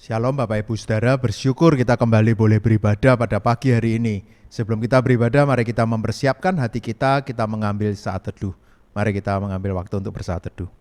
Shalom Bapak Ibu Saudara, bersyukur kita kembali boleh beribadah pada pagi hari ini. Sebelum kita beribadah, mari kita mempersiapkan hati kita mengambil saat teduh. Mari kita mengambil waktu untuk bersaat teduh.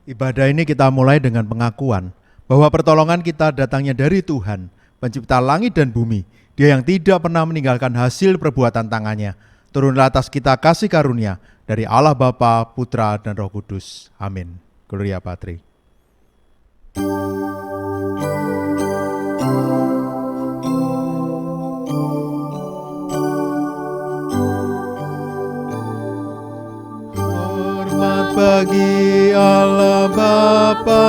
Ibadah ini kita mulai dengan pengakuan bahwa pertolongan kita datangnya dari Tuhan, pencipta langit dan bumi. Dia yang tidak pernah meninggalkan hasil perbuatan tangannya. Turunlah atas kita kasih karunia dari Allah Bapa, Putra, dan Roh Kudus. Amin. Gloria Patri. Bagi Allah Bapa,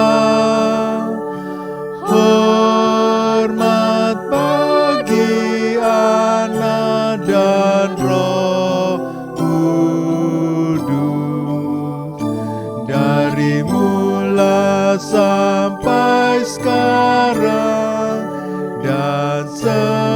hormat bagi Anak dan Roh Kudus, dari mula sampai sekarang dan seterusnya.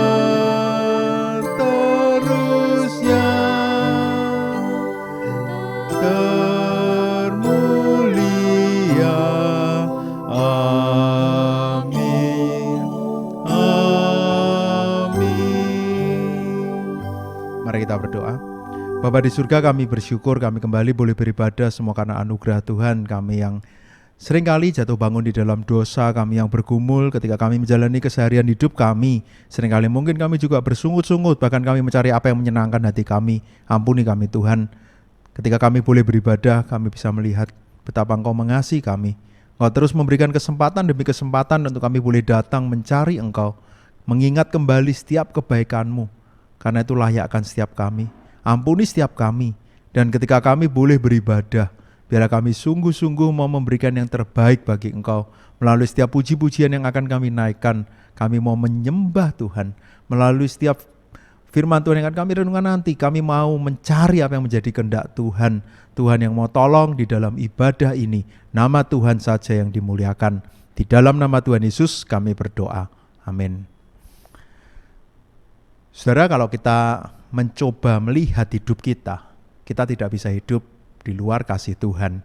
Mari kita berdoa. Bapa di surga, kami bersyukur kami kembali boleh beribadah semua karena anugerah Tuhan. Kami yang seringkali jatuh bangun di dalam dosa, kami yang bergumul ketika kami menjalani keseharian hidup kami. Seringkali mungkin kami juga bersungut-sungut, bahkan kami mencari apa yang menyenangkan hati kami. Ampuni kami Tuhan. Ketika kami boleh beribadah, kami bisa melihat betapa Engkau mengasihi kami. Engkau terus memberikan kesempatan demi kesempatan untuk kami boleh datang mencari Engkau, mengingat kembali setiap kebaikan-Mu. Karena itu layakkan setiap kami, ampuni setiap kami. Dan ketika kami boleh beribadah, biarlah kami sungguh-sungguh mau memberikan yang terbaik bagi Engkau. Melalui setiap puji-pujian yang akan kami naikkan, kami mau menyembah Tuhan. Melalui setiap firman Tuhan yang akan kami renungkan nanti, kami mau mencari apa yang menjadi kehendak Tuhan. Tuhan yang mau tolong di dalam ibadah ini. Nama Tuhan saja yang dimuliakan. Di dalam nama Tuhan Yesus kami berdoa. Amin. Saudara, kalau kita mencoba melihat hidup kita tidak bisa hidup di luar kasih Tuhan.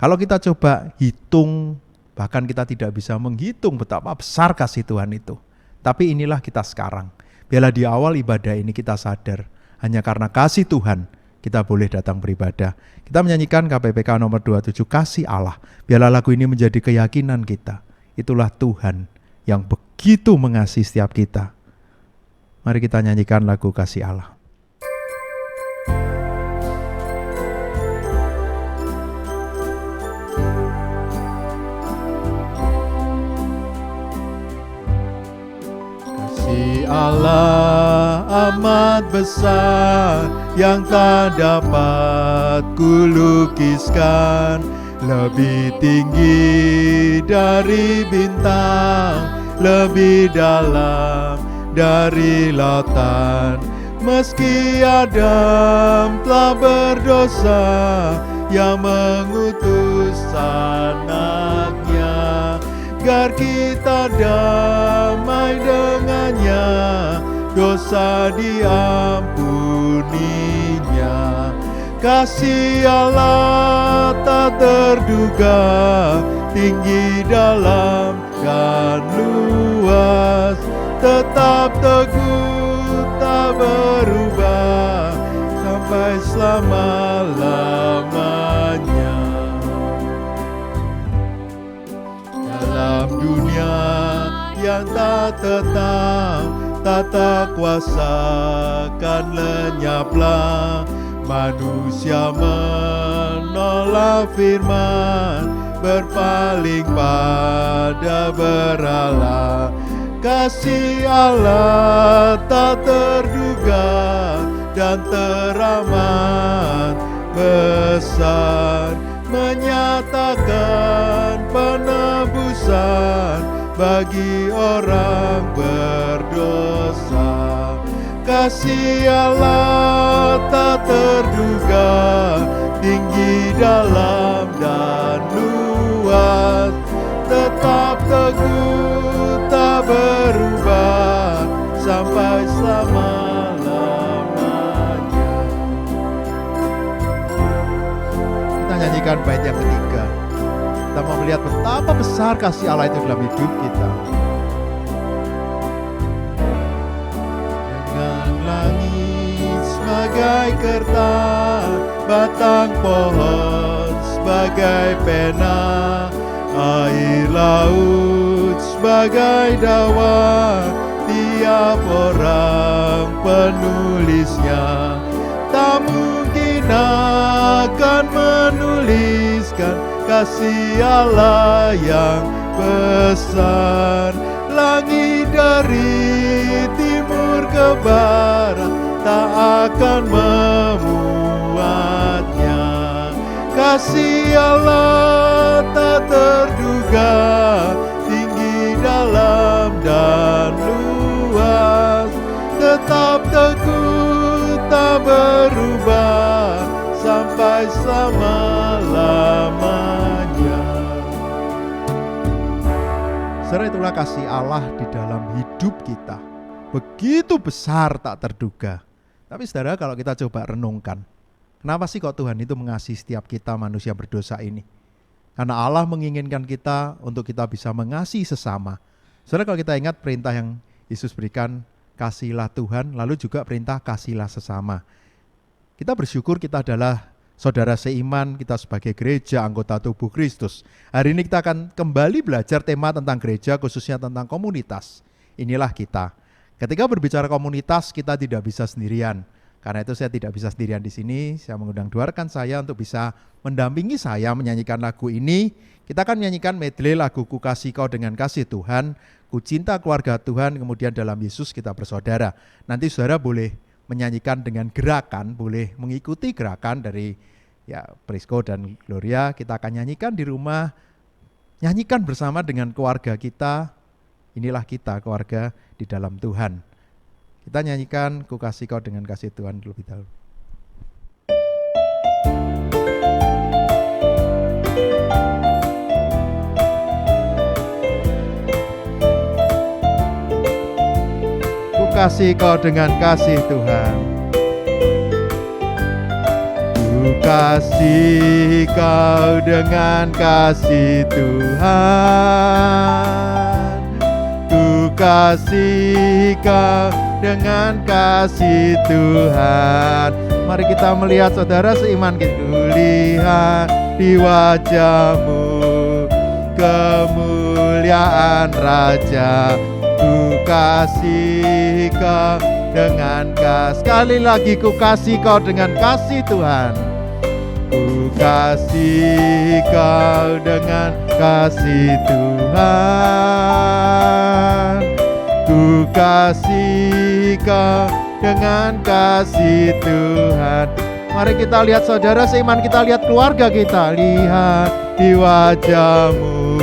Kalau kita coba hitung, bahkan kita tidak bisa menghitung betapa besar kasih Tuhan itu. Tapi inilah kita sekarang. Biarlah di awal ibadah ini kita sadar, hanya karena kasih Tuhan kita boleh datang beribadah. Kita menyanyikan KPPK nomor 27, Kasih Allah. Biarlah lagu ini menjadi keyakinan kita. Itulah Tuhan yang begitu mengasihi setiap kita. Mari kita nyanyikan lagu Kasih Allah. Kasih Allah amat besar yang tak dapat kulukiskan, lebih tinggi dari bintang, lebih dalam dari lautan. Meski Adam telah berdosa, yang mengutus anaknya, agar kita damai dengannya, dosa diampuninya. Kasih Allah tak terduga, tinggi dalam dan luas, tetap teguh tak berubah sampai selama-lamanya. yang tak tetap, tata kuasa kan lenyaplah. Manusia menolak firman, berpaling pada berhala. Kasih Allah tak terduga dan teramat besar, menyatakan penebusan bagi orang berdosa. Kasih Allah tak terduga, tinggi, dalam, dan luas, tetap teguh, tak berubah sampai selama-lamanya. Kita nyanyikan bait yang ketiga. Kita mau melihat betapa besar kasih Allah itu dalam hidup kita. Sebagai kertas, batang pohon sebagai pena, air laut sebagai dakwah, tiap orang penulisnya tak mungkin akan menuliskan kasih Allah yang besar. Langit dari timur ke barat tak akan memuatnya. Kasih Allah tak terduga, tinggi, dalam, dan luas, tetap teguh, tak berubah sampai selama-lamanya. Saudara, itulah kasih Allah di dalam hidup kita. Begitu besar, tak terduga. Tapi saudara, kalau kita coba renungkan, kenapa sih kok Tuhan itu mengasihi setiap kita manusia berdosa ini? Karena Allah menginginkan kita untuk kita bisa mengasihi sesama. Saudara, kalau kita ingat perintah yang Yesus berikan, kasihilah Tuhan, lalu juga perintah kasihilah sesama. Kita bersyukur kita adalah saudara seiman, kita sebagai gereja, anggota tubuh Kristus. Hari ini kita akan kembali belajar tema tentang gereja, khususnya tentang komunitas. Inilah kita. Ketika berbicara komunitas, kita tidak bisa sendirian. Karena itu saya tidak bisa sendirian di sini. Saya mengundang dua rekan saya untuk bisa mendampingi saya menyanyikan lagu ini. Kita akan menyanyikan medley lagu Ku Kasih Kau Dengan Kasih Tuhan, Ku Cinta Keluarga Tuhan, kemudian dalam Yesus kita bersaudara. Nanti saudara boleh menyanyikan dengan gerakan, boleh mengikuti gerakan dari Prisco dan Gloria. Kita akan nyanyikan di rumah, nyanyikan bersama dengan keluarga kita. Inilah kita, keluarga di dalam Tuhan. Kita nyanyikan Ku Kasih Kau Dengan Kasih Tuhan lebih dahulu. Ku kasih kau dengan kasih Tuhan. Ku kasih kau dengan kasih Tuhan. Ku kasih kau dengan kasih Tuhan. Mari kita melihat saudara seiman kita. Lihat di wajahmu kemuliaan Raja. Ku kasih kau dengan kasih. Sekali lagi, ku kasih kau dengan kasih Tuhan. Ku kasih kau dengan kasih Tuhan. Ku kasih kau dengan kasih Tuhan. Mari kita lihat saudara seiman, kita lihat keluarga kita. Lihat di wajahmu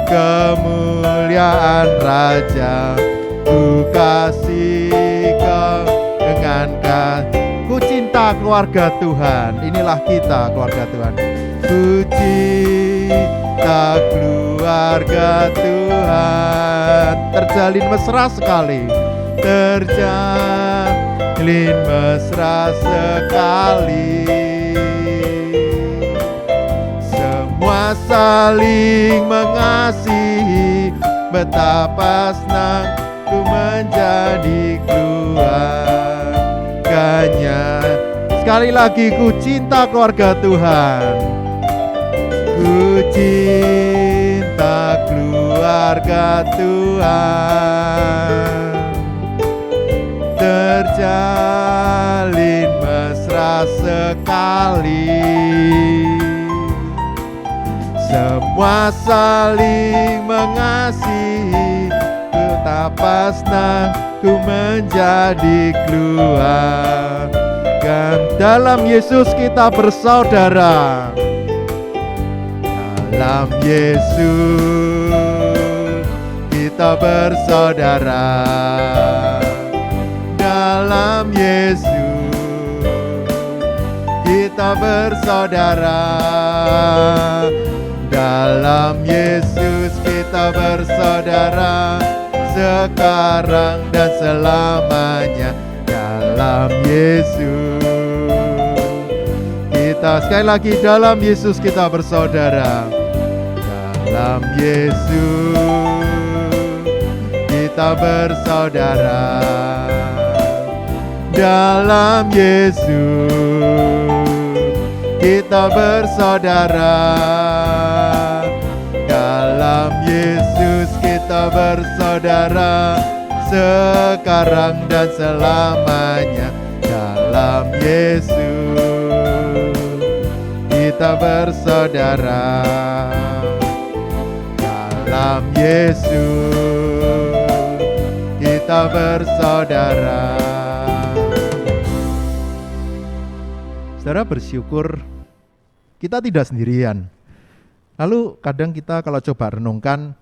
kemuliaan Raja. Ku kasih kau dengan kasih. Ku cinta keluarga Tuhan. Inilah kita, keluarga Tuhan. Ku cinta keluarga Tuhan. Terjalin mesra sekali. Terjalin mesra sekali. Semua saling mengasihi. Betapa senang ku menjadi keluarganya. Sekali lagi, ku cinta keluarga Tuhan. Ku cinta keluarga keluarga Tuhan terjalin mesra sekali. Semua saling mengasihi, betapa senangku menjadi keluarga. Dalam Yesus kita bersaudara. Dalam Yesus kita bersaudara. Dalam Yesus kita bersaudara. Dalam Yesus kita bersaudara, sekarang dan selamanya. Dalam Yesus kita, sekali lagi, dalam Yesus kita bersaudara. Dalam Yesus kita bersaudara. Dalam Yesus kita bersaudara. Dalam Yesus kita bersaudara, sekarang dan selamanya. Dalam Yesus kita bersaudara. Dalam Yesus kita bersaudara. Saudara, bersyukur kita tidak sendirian. Lalu kadang kita kalau coba renungkan,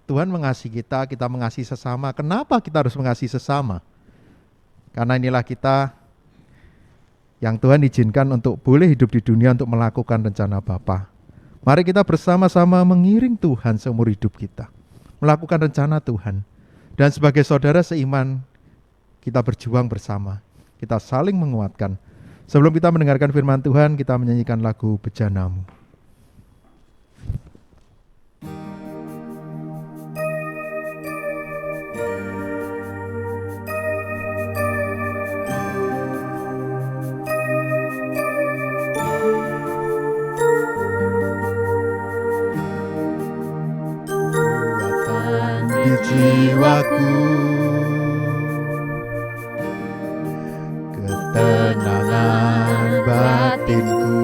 Tuhan mengasihi kita, kita mengasihi sesama. Kenapa kita harus mengasihi sesama? Karena inilah kita yang Tuhan izinkan untuk boleh hidup di dunia untuk melakukan rencana Bapa. Mari kita bersama-sama mengiring Tuhan seumur hidup kita, melakukan rencana Tuhan. Dan sebagai saudara seiman, kita berjuang bersama, kita saling menguatkan. Sebelum kita mendengarkan firman Tuhan, kita menyanyikan lagu Bejanamu. Di jiwaku, ketenangan batinku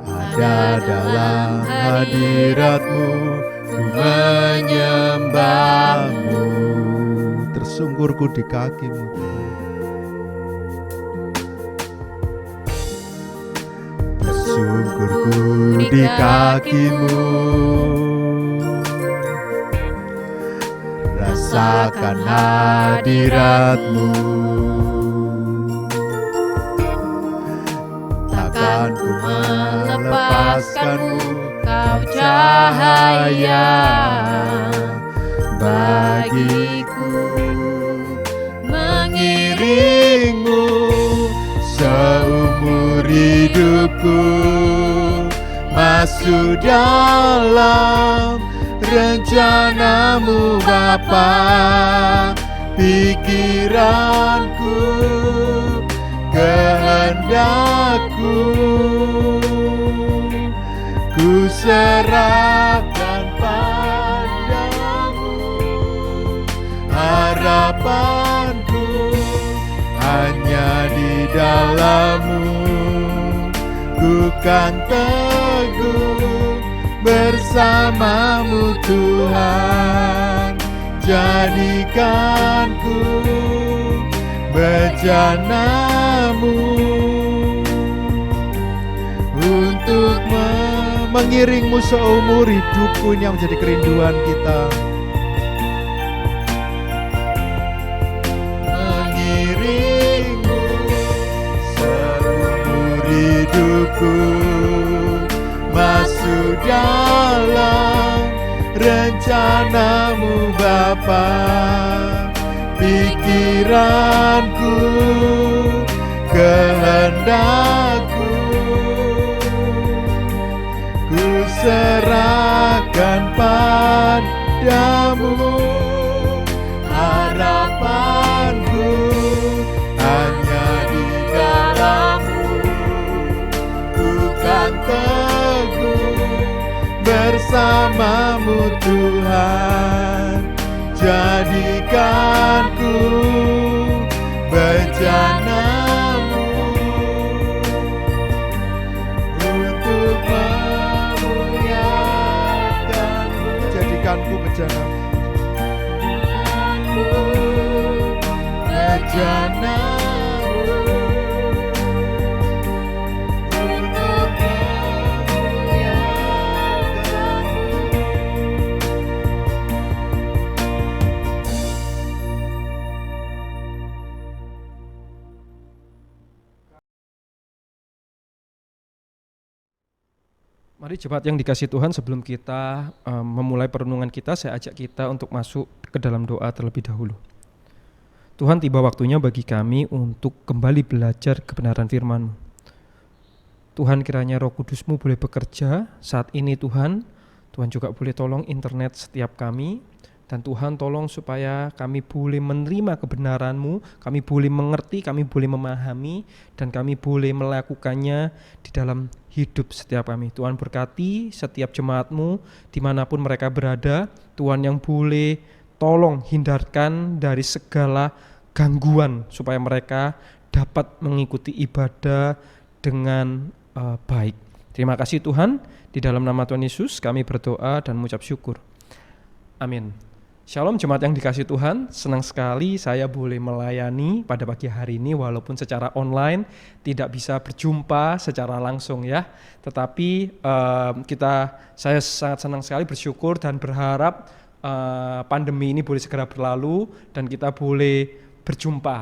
ada dalam hadirat-Mu, ku menyembah-Mu. Tersungkurku di kaki-Mu, tersungkurku di kaki-Mu. Rasakan hadirat-Mu, takkan ku melepaskan-Mu, Kau cahaya bagiku. Mengiring-Mu seumur hidupku, masuk dalam rencana-Mu Bapa. Pikiranku, kehendakku, ku serahkan padamu. Harapanku hanya di dalam-Mu, ku kan teguh bersama-Mu Tuhan. Jadikanku bejana-Mu untuk mengiring-Mu seumur hidupku. Ini yang menjadi kerinduan kita. Mengiring-Mu seumur hidupku, masuk dalam rencana-Mu Bapa. Pikiranku, kehendakku, ku serahkan padamu. Harapanku hanya di dalam-Mu, ku kan teguh bersamamu Tuhan, jadikanku bejanamu untuk memuliakanmu. Jadikanku bejanamu, bejanamu. Mari jemaat yang dikasihi Tuhan, sebelum kita memulai perenungan kita, saya ajak kita untuk masuk ke dalam doa terlebih dahulu. Tuhan, tiba waktunya bagi kami untuk kembali belajar kebenaran firman-Mu. Tuhan, kiranya Roh Kudus-Mu boleh bekerja saat ini Tuhan. Tuhan juga boleh tolong internet setiap kami. Dan Tuhan tolong supaya kami boleh menerima kebenaran-Mu, kami boleh mengerti, kami boleh memahami, dan kami boleh melakukannya di dalam hidup setiap kami. Tuhan berkati setiap jemaat-Mu dimanapun mereka berada. Tuhan yang boleh tolong hindarkan dari segala gangguan supaya mereka dapat mengikuti ibadah dengan baik. Terima kasih Tuhan, di dalam nama Tuhan Yesus kami berdoa dan mengucap syukur. Amin. Shalom jemaat yang dikasihi Tuhan, senang sekali saya boleh melayani pada pagi hari ini walaupun secara online tidak bisa berjumpa secara langsung ya. Tetapi saya sangat senang sekali bersyukur dan berharap pandemi ini boleh segera berlalu dan kita boleh berjumpa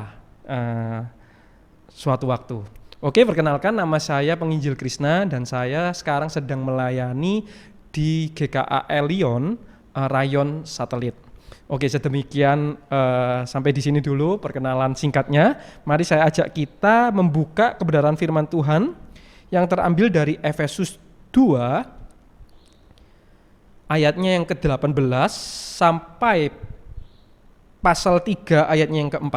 suatu waktu. Oke, perkenalkan nama saya Penginjil Krishna dan saya sekarang sedang melayani di GKA Lyon, Rayon Satelit. Oke, sedemikian sampai di sini dulu perkenalan singkatnya. Mari saya ajak kita membuka kebenaran firman Tuhan yang terambil dari Efesus 2 ayatnya yang ke-18 sampai pasal 3 ayatnya yang ke-4.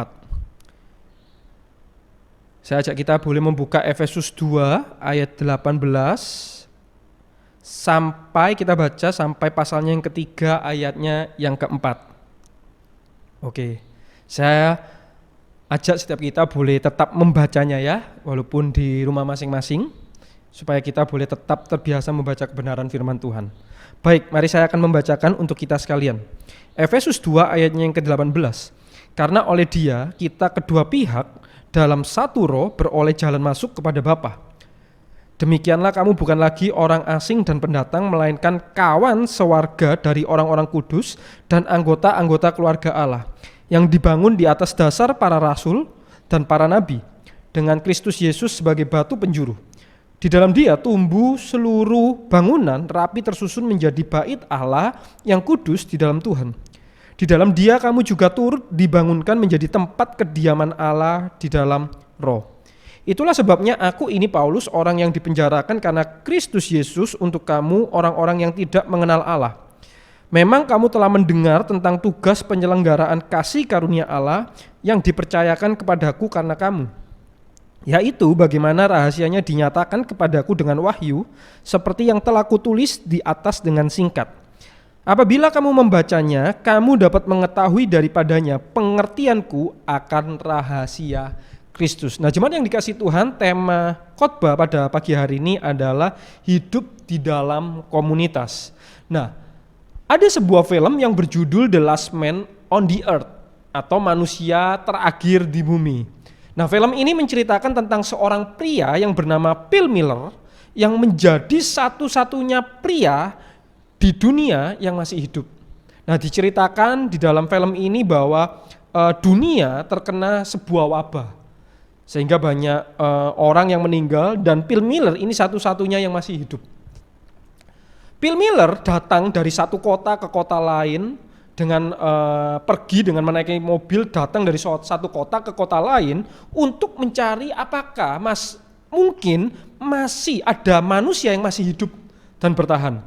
Saya ajak kita boleh membuka Efesus 2 ayat 18 sampai kita baca sampai pasalnya yang ketiga ayatnya yang keempat. Oke, saya ajak setiap kita boleh tetap membacanya ya, walaupun di rumah masing-masing, supaya kita boleh tetap terbiasa membaca kebenaran firman Tuhan. Baik, mari saya akan membacakan untuk kita sekalian. Efesus 2 ayatnya yang ke-18. Karena oleh Dia kita kedua pihak dalam satu roh beroleh jalan masuk kepada Bapa. Demikianlah kamu bukan lagi orang asing dan pendatang, melainkan kawan sewarga dari orang-orang kudus dan anggota-anggota keluarga Allah, yang dibangun di atas dasar para rasul dan para nabi, dengan Kristus Yesus sebagai batu penjuru. Di dalam Dia tumbuh seluruh bangunan rapi tersusun menjadi bait Allah yang kudus di dalam Tuhan. Di dalam Dia kamu juga turut dibangunkan menjadi tempat kediaman Allah di dalam Roh. Itulah sebabnya aku ini Paulus, orang yang dipenjarakan karena Kristus Yesus untuk kamu orang-orang yang tidak mengenal Allah. Memang kamu telah mendengar tentang tugas penyelenggaraan kasih karunia Allah yang dipercayakan kepadaku karena kamu, yaitu bagaimana rahasianya dinyatakan kepadaku dengan wahyu, seperti yang telah kutulis di atas dengan singkat. Apabila kamu membacanya, kamu dapat mengetahui daripadanya pengertianku akan rahasia Kristus. Nah, jemaat yang dikasihi Tuhan, tema khotbah pada pagi hari ini adalah hidup di dalam komunitas. Nah, ada sebuah film yang berjudul The Last Man on the Earth atau Manusia Terakhir di Bumi. Nah, film ini menceritakan tentang seorang pria yang bernama Phil Miller yang menjadi satu-satunya pria di dunia yang masih hidup. Nah, diceritakan di dalam film ini bahwa dunia terkena sebuah wabah. Sehingga banyak orang yang meninggal dan Phil Miller ini satu-satunya yang masih hidup. Phil Miller datang dari satu kota ke kota lain dengan pergi dengan menaiki mobil, datang dari satu kota ke kota lain untuk mencari apakah mungkin masih ada manusia yang masih hidup dan bertahan.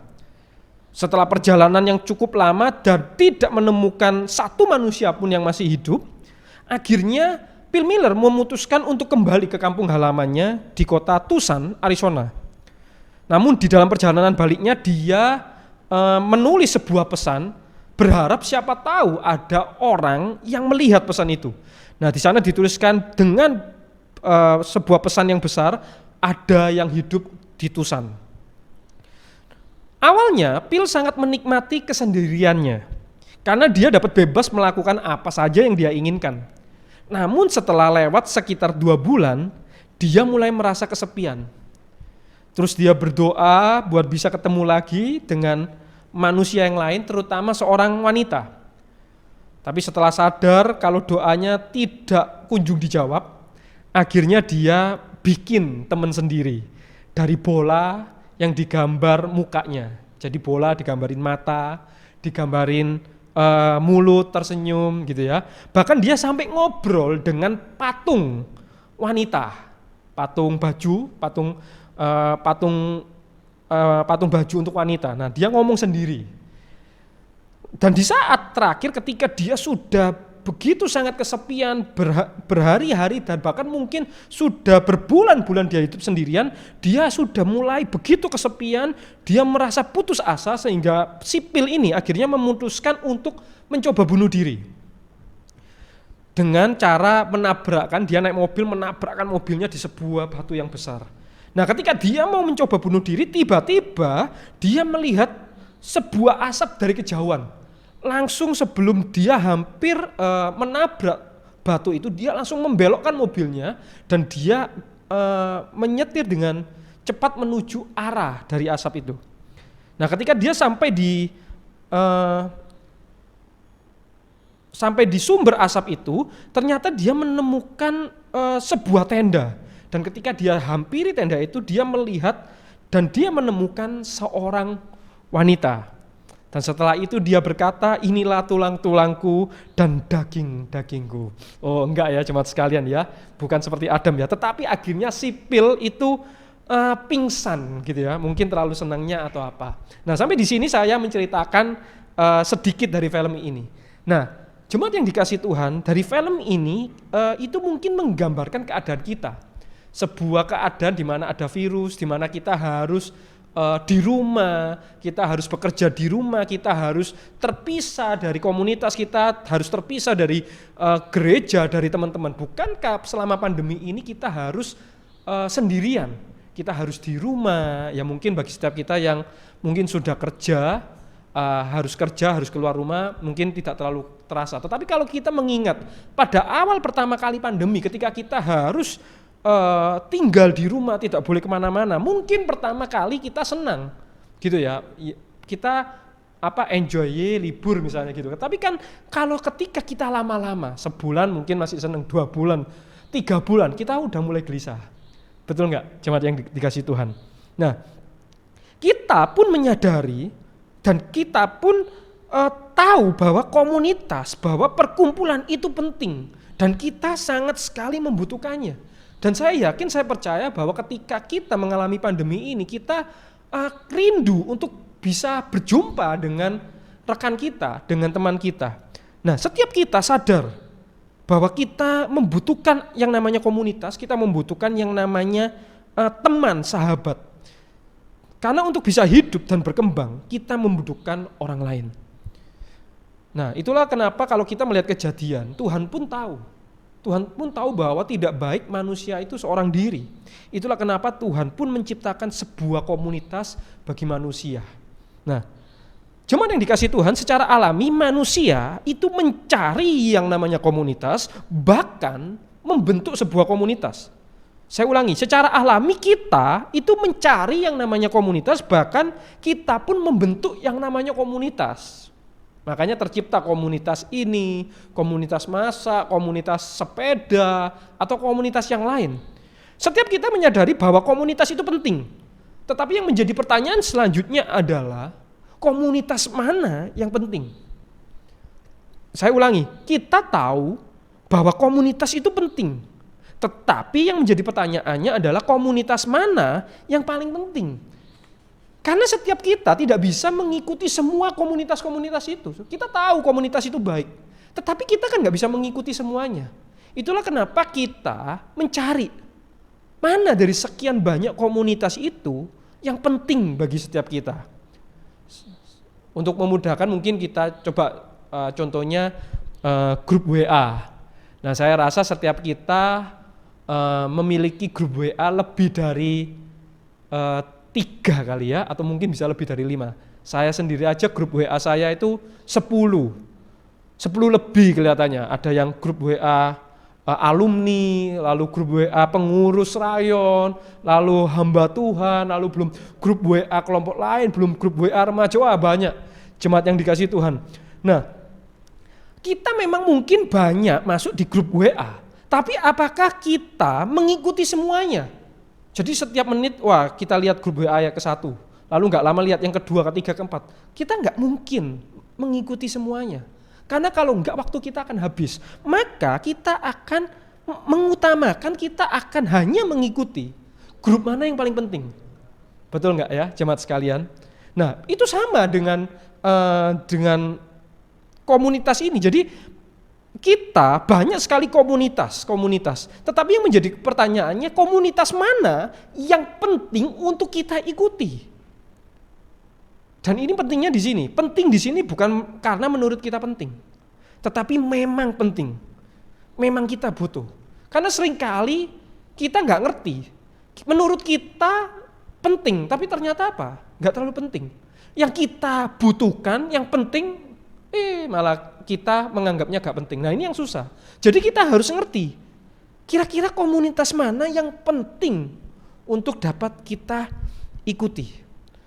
Setelah perjalanan yang cukup lama dan tidak menemukan satu manusia pun yang masih hidup, akhirnya Phil Miller memutuskan untuk kembali ke kampung halamannya di kota Tucson, Arizona. Namun di dalam perjalanan baliknya dia menulis sebuah pesan, berharap siapa tahu ada orang yang melihat pesan itu. Nah, di sana dituliskan dengan sebuah pesan yang besar, ada yang hidup di Tusan. Awalnya Phil sangat menikmati kesendiriannya karena dia dapat bebas melakukan apa saja yang dia inginkan. Namun setelah lewat sekitar 2 bulan, dia mulai merasa kesepian. Terus dia berdoa buat bisa ketemu lagi dengan manusia yang lain, terutama seorang wanita. Tapi setelah sadar kalau doanya tidak kunjung dijawab, akhirnya dia bikin teman sendiri dari bola yang digambar mukanya. Jadi bola digambarin mata, digambarin mulut tersenyum gitu ya. Bahkan dia sampai ngobrol dengan patung wanita, patung baju, patung baju untuk wanita. Nah, dia ngomong sendiri. Dan di saat terakhir ketika dia sudah begitu sangat kesepian, berhari-hari dan bahkan mungkin sudah berbulan-bulan dia hidup sendirian, dia sudah mulai begitu kesepian, dia merasa putus asa sehingga si Phil ini akhirnya memutuskan untuk mencoba bunuh diri. Dengan cara menabrakkan, dia naik mobil, menabrakkan mobilnya di sebuah batu yang besar. Nah, ketika dia mau mencoba bunuh diri, tiba-tiba dia melihat sebuah asap dari kejauhan. Langsung sebelum dia hampir menabrak batu itu, dia langsung membelokkan mobilnya dan dia menyetir dengan cepat menuju arah dari asap itu. Nah, ketika dia sampai di sumber asap itu, ternyata dia menemukan sebuah tenda. Dan ketika dia hampiri tenda itu, dia melihat dan dia menemukan seorang wanita. Dan setelah itu dia berkata, inilah tulang-tulangku dan daging-dagingku. Oh enggak ya, jemaat sekalian ya, bukan seperti Adam ya. Tetapi akhirnya si Phil itu pingsan gitu ya, mungkin terlalu senangnya atau apa. Nah, sampai di sini saya menceritakan sedikit dari film ini. Nah, jemaat yang dikasih Tuhan, dari film ini itu mungkin menggambarkan keadaan kita. Sebuah keadaan di mana ada virus, di mana kita harus di rumah, kita harus bekerja di rumah, kita harus terpisah dari komunitas, kita harus terpisah dari gereja, dari teman-teman. Bukankah selama pandemi ini kita harus sendirian? Kita harus di rumah. Ya mungkin bagi setiap kita yang mungkin sudah kerja, harus keluar rumah, mungkin tidak terlalu terasa. Tetapi kalau kita mengingat pada awal pertama kali pandemi, ketika kita harus tinggal di rumah, tidak boleh kemana-mana, mungkin pertama kali kita senang gitu ya, kita enjoy libur misalnya gitu. Tapi kan kalau ketika kita lama-lama, sebulan mungkin masih senang, 2 bulan, 3 bulan, kita udah mulai gelisah. Betul nggak jemaat yang dikasih Tuhan? Nah, kita pun menyadari dan kita pun tahu bahwa komunitas, bahwa perkumpulan itu penting dan kita sangat sekali membutuhkannya. Dan saya yakin, saya percaya bahwa ketika kita mengalami pandemi ini, kita rindu untuk bisa berjumpa dengan rekan kita, dengan teman kita. Nah, setiap kita sadar bahwa kita membutuhkan yang namanya komunitas, kita membutuhkan yang namanya teman, sahabat. Karena untuk bisa hidup dan berkembang, kita membutuhkan orang lain. Nah, itulah kenapa kalau kita melihat kejadian, Tuhan pun tahu bahwa tidak baik manusia itu seorang diri. Itulah kenapa Tuhan pun menciptakan sebuah komunitas bagi manusia. Nah, jemaat yang dikasih Tuhan, secara alami manusia itu mencari yang namanya komunitas, bahkan membentuk sebuah komunitas. Saya ulangi, secara alami kita itu mencari yang namanya komunitas, bahkan kita pun membentuk yang namanya komunitas. Makanya tercipta komunitas ini, komunitas masak, komunitas sepeda, atau komunitas yang lain. Setiap kita menyadari bahwa komunitas itu penting. Tetapi yang menjadi pertanyaan selanjutnya adalah, komunitas mana yang penting? Saya ulangi, kita tahu bahwa komunitas itu penting. Tetapi yang menjadi pertanyaannya adalah komunitas mana yang paling penting? Karena setiap kita tidak bisa mengikuti semua komunitas-komunitas itu. Kita tahu komunitas itu baik, tetapi kita kan nggak bisa mengikuti semuanya. Itulah kenapa kita mencari mana dari sekian banyak komunitas itu yang penting bagi setiap kita. Untuk memudahkan mungkin kita coba contohnya grup WA. Nah, saya rasa setiap kita memiliki grup WA lebih dari 3 kali ya, atau mungkin bisa lebih dari 5. Saya sendiri aja grup WA saya itu 10 lebih kelihatannya. Ada yang grup WA alumni, lalu grup WA pengurus rayon, lalu hamba Tuhan, lalu belum grup WA kelompok lain, belum grup WA remaja, wah banyak jemaat yang dikasih Tuhan. Nah, kita memang mungkin banyak masuk di grup WA, tapi apakah kita mengikuti semuanya? Jadi setiap menit, wah kita lihat grup WA yang ke-1, lalu nggak lama lihat yang kedua, ketiga, keempat. Kita nggak mungkin mengikuti semuanya. Karena kalau enggak waktu kita akan habis, maka kita akan mengutamakan, kita akan hanya mengikuti grup mana yang paling penting. Betul enggak ya jemaat sekalian? Nah itu sama dengan komunitas ini. Jadi kita banyak sekali komunitas, tetapi yang menjadi pertanyaannya komunitas mana yang penting untuk kita ikuti? Dan ini pentingnya di sini. Penting di sini bukan karena menurut kita penting, tetapi memang penting. Memang kita butuh. Karena seringkali kita nggak ngerti. Menurut kita penting, tapi ternyata apa? Nggak terlalu penting. Yang kita butuhkan, yang penting, malah kita menganggapnya nggak penting. Nah ini yang susah. Jadi kita harus ngerti. Kira-kira komunitas mana yang penting untuk dapat kita ikuti.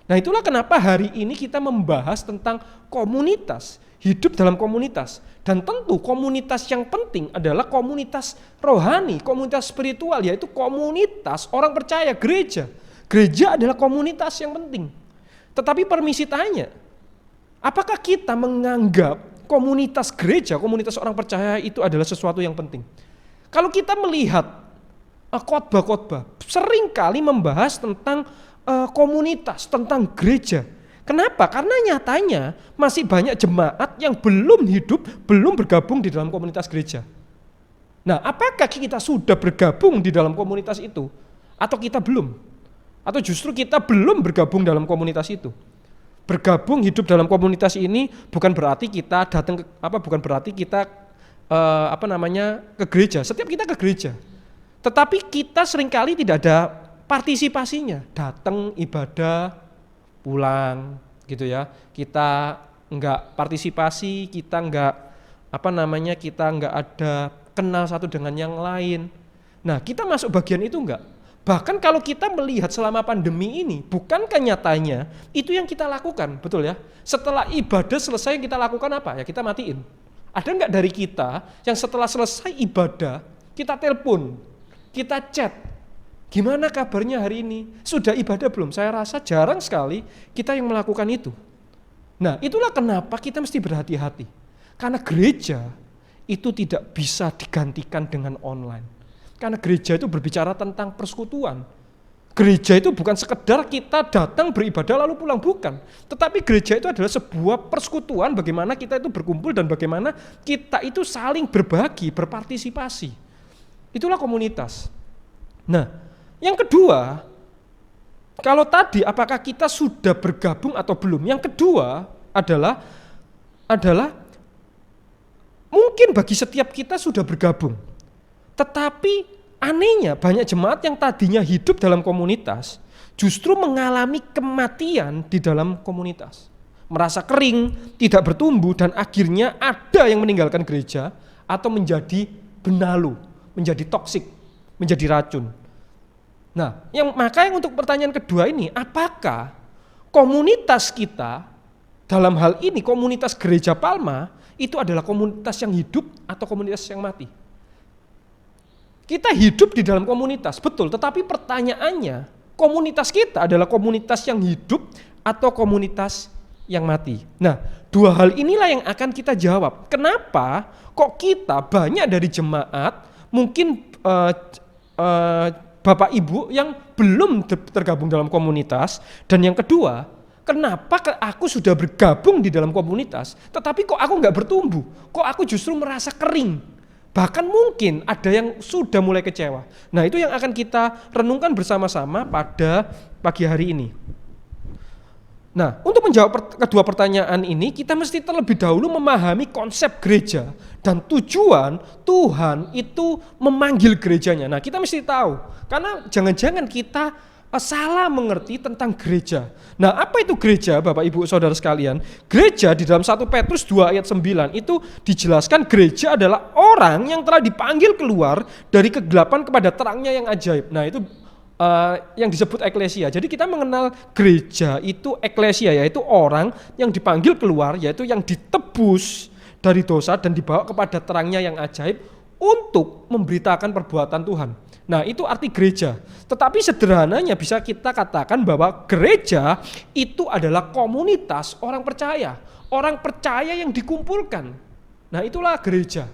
Nah itulah kenapa hari ini kita membahas tentang komunitas, hidup dalam komunitas. Dan tentu komunitas yang penting adalah komunitas rohani, komunitas spiritual, yaitu komunitas orang percaya, gereja. Gereja adalah komunitas yang penting. Tetapi permisi tanya, apakah kita menganggap komunitas gereja, komunitas orang percaya itu adalah sesuatu yang penting? Kalau kita melihat khotbah-khotbah, seringkali membahas tentang komunitas, tentang gereja. Kenapa? Karena nyatanya masih banyak jemaat yang belum hidup, belum bergabung di dalam komunitas gereja. Nah, apakah kita sudah bergabung di dalam komunitas itu? Atau kita belum? Atau justru kita belum bergabung dalam komunitas itu? Bergabung hidup dalam komunitas ini bukan berarti kita datang bukan berarti kita ke gereja. Setiap kita ke gereja. Tetapi kita seringkali tidak ada partisipasinya, datang ibadah, pulang gitu ya. Kita enggak partisipasi, kita enggak kita enggak ada kenal satu dengan yang lain. Nah, kita masuk bagian itu enggak? Bahkan kalau kita melihat selama pandemi ini, bukankah nyatanya itu yang kita lakukan, betul ya? Setelah ibadah selesai yang kita lakukan apa? Ya kita matiin. Ada enggak dari kita yang setelah selesai ibadah, kita telepon, kita chat, gimana kabarnya hari ini? Sudah ibadah belum? Saya rasa jarang sekali kita yang melakukan itu. Nah, itulah kenapa kita mesti berhati-hati. Karena gereja itu tidak bisa digantikan dengan online. Karena gereja itu berbicara tentang persekutuan. Gereja itu bukan sekedar kita datang beribadah lalu pulang, bukan. Tetapi gereja itu adalah sebuah persekutuan bagaimana kita itu berkumpul dan bagaimana kita itu saling berbagi, berpartisipasi. Itulah komunitas. Nah, yang kedua, kalau tadi apakah kita sudah bergabung atau belum? Yang kedua adalah mungkin bagi setiap kita sudah bergabung. Tetapi anehnya banyak jemaat yang tadinya hidup dalam komunitas justru mengalami kematian di dalam komunitas. Merasa kering, tidak bertumbuh, dan akhirnya ada yang meninggalkan gereja atau menjadi benalu, menjadi toksik, menjadi racun. Nah, maka yang untuk pertanyaan kedua ini, apakah komunitas kita dalam hal ini komunitas Gereja Palma itu adalah komunitas yang hidup atau komunitas yang mati? Kita hidup di dalam komunitas, betul, tetapi pertanyaannya, komunitas kita adalah komunitas yang hidup atau komunitas yang mati? Nah, dua hal inilah yang akan kita jawab. Kenapa kok kita banyak dari jemaat, mungkin Bapak Ibu yang belum tergabung dalam komunitas, dan yang kedua, kenapa aku sudah bergabung di dalam komunitas, tetapi kok aku nggak bertumbuh, kok aku justru merasa kering? Bahkan mungkin ada yang sudah mulai kecewa. Nah, itu yang akan kita renungkan bersama-sama pada pagi hari ini. Nah, untuk menjawab kedua pertanyaan ini, kita mesti terlebih dahulu memahami konsep gereja dan tujuan Tuhan itu memanggil gerejanya. Nah, kita mesti tahu, karena jangan-jangan kita salah mengerti tentang gereja. Nah, apa itu gereja, Bapak Ibu Saudara sekalian? Gereja di dalam 1 Petrus 2 ayat 9 itu dijelaskan gereja adalah orang yang telah dipanggil keluar dari kegelapan kepada terangnya yang ajaib. Nah, itu yang disebut eklesia. Jadi kita mengenal gereja itu eklesia, yaitu orang yang dipanggil keluar, yaitu yang ditebus dari dosa dan dibawa kepada terangnya yang ajaib untuk memberitakan perbuatan Tuhan. Nah, itu arti gereja. Tetapi sederhananya bisa kita katakan bahwa gereja itu adalah komunitas orang percaya. Orang percaya yang dikumpulkan. Nah, itulah gereja.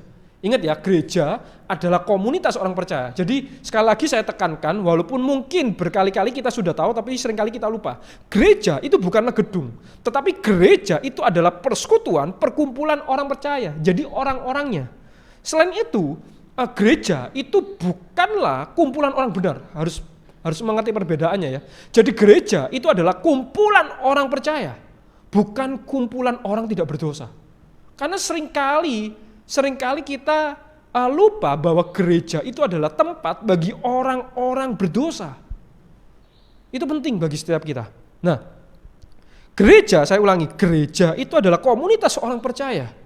Ingat ya, gereja adalah komunitas orang percaya. Jadi sekali lagi saya tekankan, walaupun mungkin berkali-kali kita sudah tahu tapi seringkali kita lupa. Gereja itu bukanlah gedung, tetapi gereja itu adalah persekutuan, perkumpulan orang percaya. Jadi orang-orangnya. Selain itu, gereja itu bukanlah kumpulan orang benar. Harus mengerti perbedaannya ya. Jadi gereja itu adalah kumpulan orang percaya, bukan kumpulan orang tidak berdosa. Karena seringkali kita lupa bahwa gereja itu adalah tempat bagi orang-orang berdosa. Itu penting bagi setiap kita. Nah, gereja, saya ulangi, gereja itu adalah komunitas orang percaya.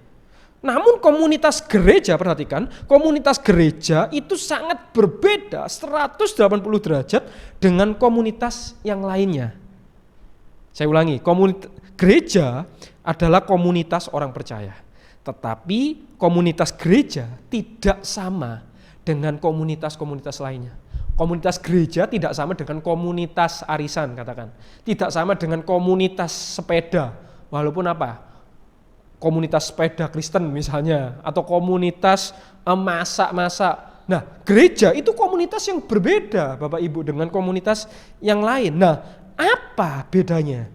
Namun komunitas gereja, perhatikan, komunitas gereja itu sangat berbeda 180 derajat dengan komunitas yang lainnya. Saya ulangi, gereja adalah komunitas orang percaya. Tetapi komunitas gereja tidak sama dengan komunitas-komunitas lainnya. Komunitas gereja tidak sama dengan komunitas arisan, katakan. Tidak sama dengan komunitas sepeda. Walaupun apa? Komunitas sepeda Kristen misalnya, atau komunitas masak-masak. Nah, gereja itu komunitas yang berbeda, Bapak Ibu, dengan komunitas yang lain. Nah, apa bedanya?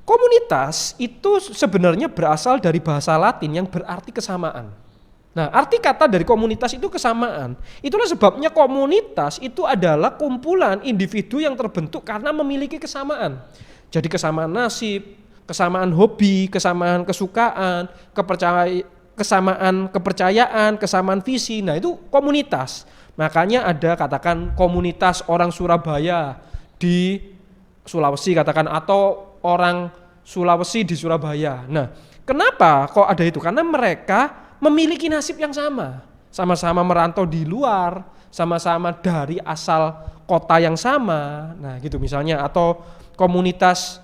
Komunitas itu sebenarnya berasal dari bahasa Latin yang berarti kesamaan. Nah, arti kata dari komunitas itu kesamaan. Itulah sebabnya komunitas itu adalah kumpulan individu yang terbentuk karena memiliki kesamaan. Jadi kesamaan nasib, kesamaan hobi, kesamaan kesukaan, kesamaan kepercayaan, kesamaan visi. Nah, itu komunitas. Makanya ada katakan komunitas orang Surabaya di Sulawesi, katakan, atau orang Sulawesi di Surabaya. Nah, kenapa kok ada itu? Karena mereka memiliki nasib yang sama. Sama-sama merantau di luar, sama-sama dari asal kota yang sama. Nah, gitu misalnya, atau komunitas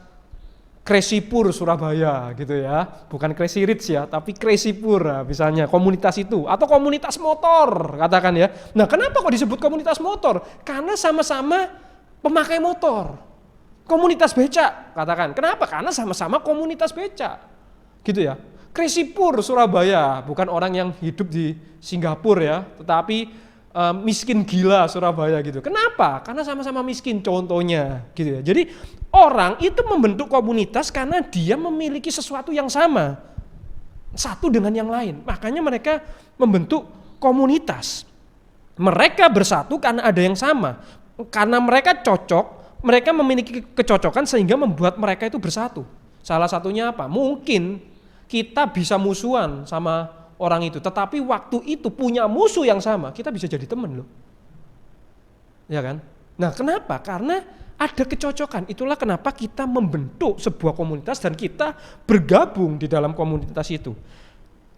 Kresipur Surabaya gitu ya. Bukan Crazy Rich ya, tapi Kresipur misalnya, komunitas itu. Atau komunitas motor, katakan ya. Nah, kenapa kok disebut komunitas motor? Karena sama-sama pemakai motor. Komunitas becak, katakan. Kenapa? Karena sama-sama komunitas becak. Gitu ya. Kresipur Surabaya, bukan orang yang hidup di Singapura ya, tetapi miskin gila Surabaya gitu. Kenapa? Karena sama-sama miskin contohnya gitu ya. Jadi orang itu membentuk komunitas karena dia memiliki sesuatu yang sama satu dengan yang lain. Makanya mereka membentuk komunitas. Mereka bersatu karena ada yang sama. Karena mereka cocok, mereka memiliki kecocokan sehingga membuat mereka itu bersatu. Salah satunya apa? Mungkin kita bisa musuhan sama orang itu, tetapi waktu itu punya musuh yang sama, kita bisa jadi teman loh. Ya kan? Nah, kenapa? Karena ada kecocokan. Itulah kenapa kita membentuk sebuah komunitas dan kita bergabung di dalam komunitas itu.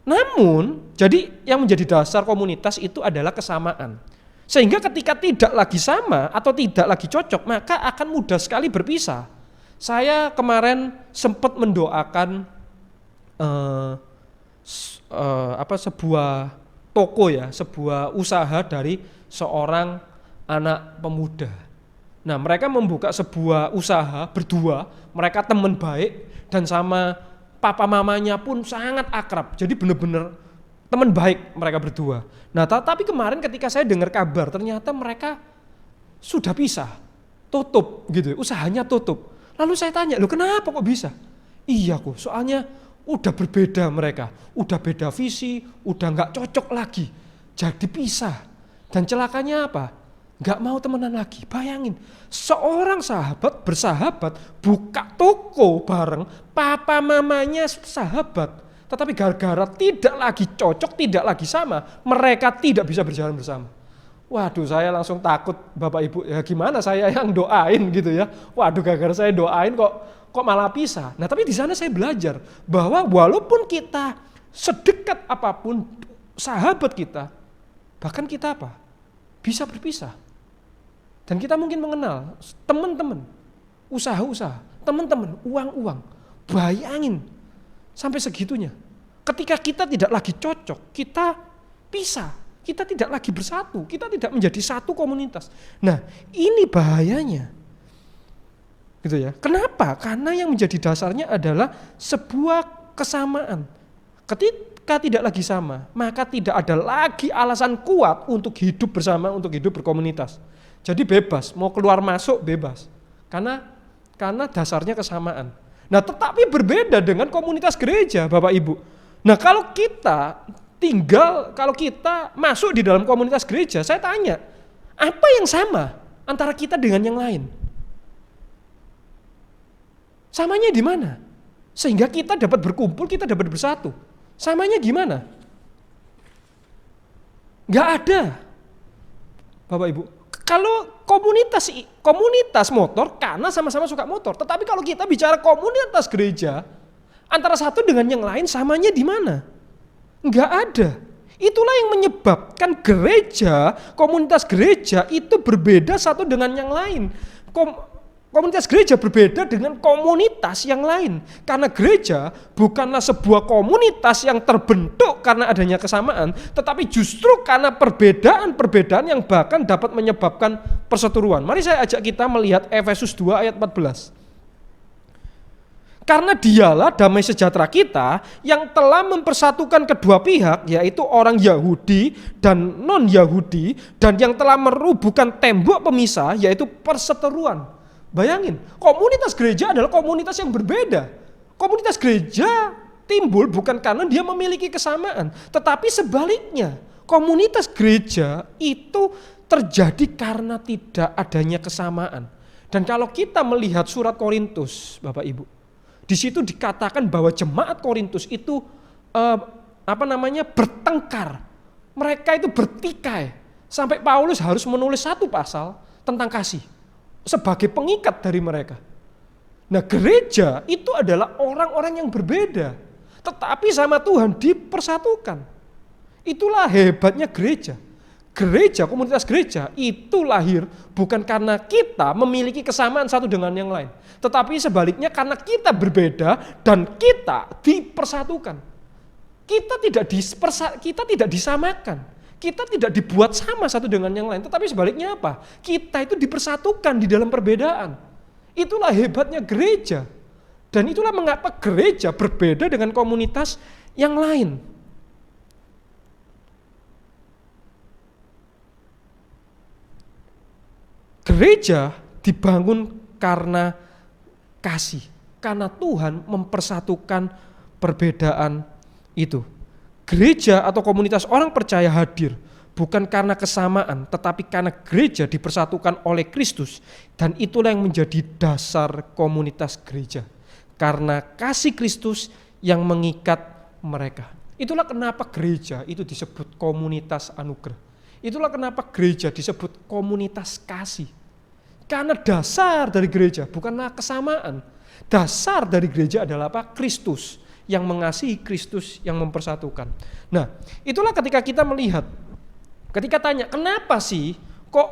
Namun, jadi yang menjadi dasar komunitas itu adalah kesamaan. Sehingga ketika tidak lagi sama atau tidak lagi cocok, maka akan mudah sekali berpisah. Saya kemarin sempat mendoakan sebuah toko ya, sebuah usaha dari seorang anak pemuda. Nah, mereka membuka sebuah usaha berdua, mereka teman baik dan sama papa mamanya pun sangat akrab. Jadi benar-benar teman baik mereka berdua. Nah, tapi kemarin ketika saya dengar kabar ternyata mereka sudah pisah, tutup gitu, usahanya tutup. Lalu saya tanya, loh kenapa kok bisa? Iya kok, soalnya udah berbeda mereka, udah beda visi, udah gak cocok lagi, jadi pisah. Dan celakanya apa? Nggak mau temenan lagi. Bayangin, seorang sahabat bersahabat buka toko bareng, papa mamanya sahabat. Tetapi gara-gara tidak lagi cocok, tidak lagi sama, mereka tidak bisa berjalan bersama. Waduh, saya langsung takut, Bapak Ibu, ya gimana saya yang doain gitu ya. Waduh, gara-gara saya doain kok malah pisah. Nah, tapi di sana saya belajar bahwa walaupun kita sedekat apapun sahabat kita, bahkan kita apa? Bisa berpisah. Dan kita mungkin mengenal teman-teman, usaha-usaha, teman-teman, uang-uang. Bayangin sampai segitunya. Ketika kita tidak lagi cocok, kita pisah, kita tidak lagi bersatu, kita tidak menjadi satu komunitas. Nah, ini bahayanya. Gitu ya. Kenapa? Karena yang menjadi dasarnya adalah sebuah kesamaan. Ketika tidak lagi sama, maka tidak ada lagi alasan kuat untuk hidup bersama, untuk hidup berkomunitas. Jadi bebas, mau keluar masuk bebas. Karena dasarnya kesamaan. Nah, tetapi berbeda dengan komunitas gereja, Bapak Ibu. Nah, kalau kita masuk di dalam komunitas gereja, saya tanya, apa yang sama antara kita dengan yang lain? Samanya di mana? Sehingga kita dapat berkumpul, kita dapat bersatu. Samanya gimana? Gak ada, Bapak Ibu. Kalau komunitas motor, karena sama-sama suka motor. Tetapi kalau kita bicara komunitas gereja, antara satu dengan yang lain samanya di mana? Enggak ada. Itulah yang menyebabkan komunitas gereja itu berbeda satu dengan yang lain. Komunitas gereja berbeda dengan komunitas yang lain. Karena gereja bukanlah sebuah komunitas yang terbentuk karena adanya kesamaan, tetapi justru karena perbedaan-perbedaan yang bahkan dapat menyebabkan perseteruan. Mari saya ajak kita melihat Efesus 2 ayat 14. Karena dialah damai sejahtera kita yang telah mempersatukan kedua pihak, yaitu orang Yahudi dan non-Yahudi, dan yang telah merubuhkan tembok pemisah, yaitu perseteruan. Bayangin, komunitas gereja adalah komunitas yang berbeda. Komunitas gereja timbul bukan karena dia memiliki kesamaan, tetapi sebaliknya, komunitas gereja itu terjadi karena tidak adanya kesamaan. Dan kalau kita melihat surat Korintus, Bapak Ibu, di situ dikatakan bahwa jemaat Korintus itu bertengkar. Mereka itu bertikai sampai Paulus harus menulis satu pasal tentang kasih sebagai pengikat dari mereka. Nah, gereja itu adalah orang-orang yang berbeda, tetapi sama Tuhan dipersatukan. Itulah hebatnya gereja. Komunitas gereja itu lahir bukan karena kita memiliki kesamaan satu dengan yang lain, tetapi sebaliknya karena kita berbeda dan kita dipersatukan. Kita tidak disamakan. Kita tidak dibuat sama satu dengan yang lain, tetapi sebaliknya apa? Kita itu dipersatukan di dalam perbedaan. Itulah hebatnya gereja. Dan itulah mengapa gereja berbeda dengan komunitas yang lain. Gereja dibangun karena kasih, karena Tuhan mempersatukan perbedaan itu. Gereja atau komunitas orang percaya hadir bukan karena kesamaan, tetapi karena gereja dipersatukan oleh Kristus, dan itulah yang menjadi dasar komunitas gereja. Karena kasih Kristus yang mengikat mereka. Itulah kenapa gereja itu disebut komunitas anugerah. Itulah kenapa gereja disebut komunitas kasih. Karena dasar dari gereja bukanlah kesamaan. Dasar dari gereja adalah apa? Kristus. Yang mengasihi, Kristus yang mempersatukan. Nah, itulah ketika kita melihat, ketika tanya, kenapa sih kok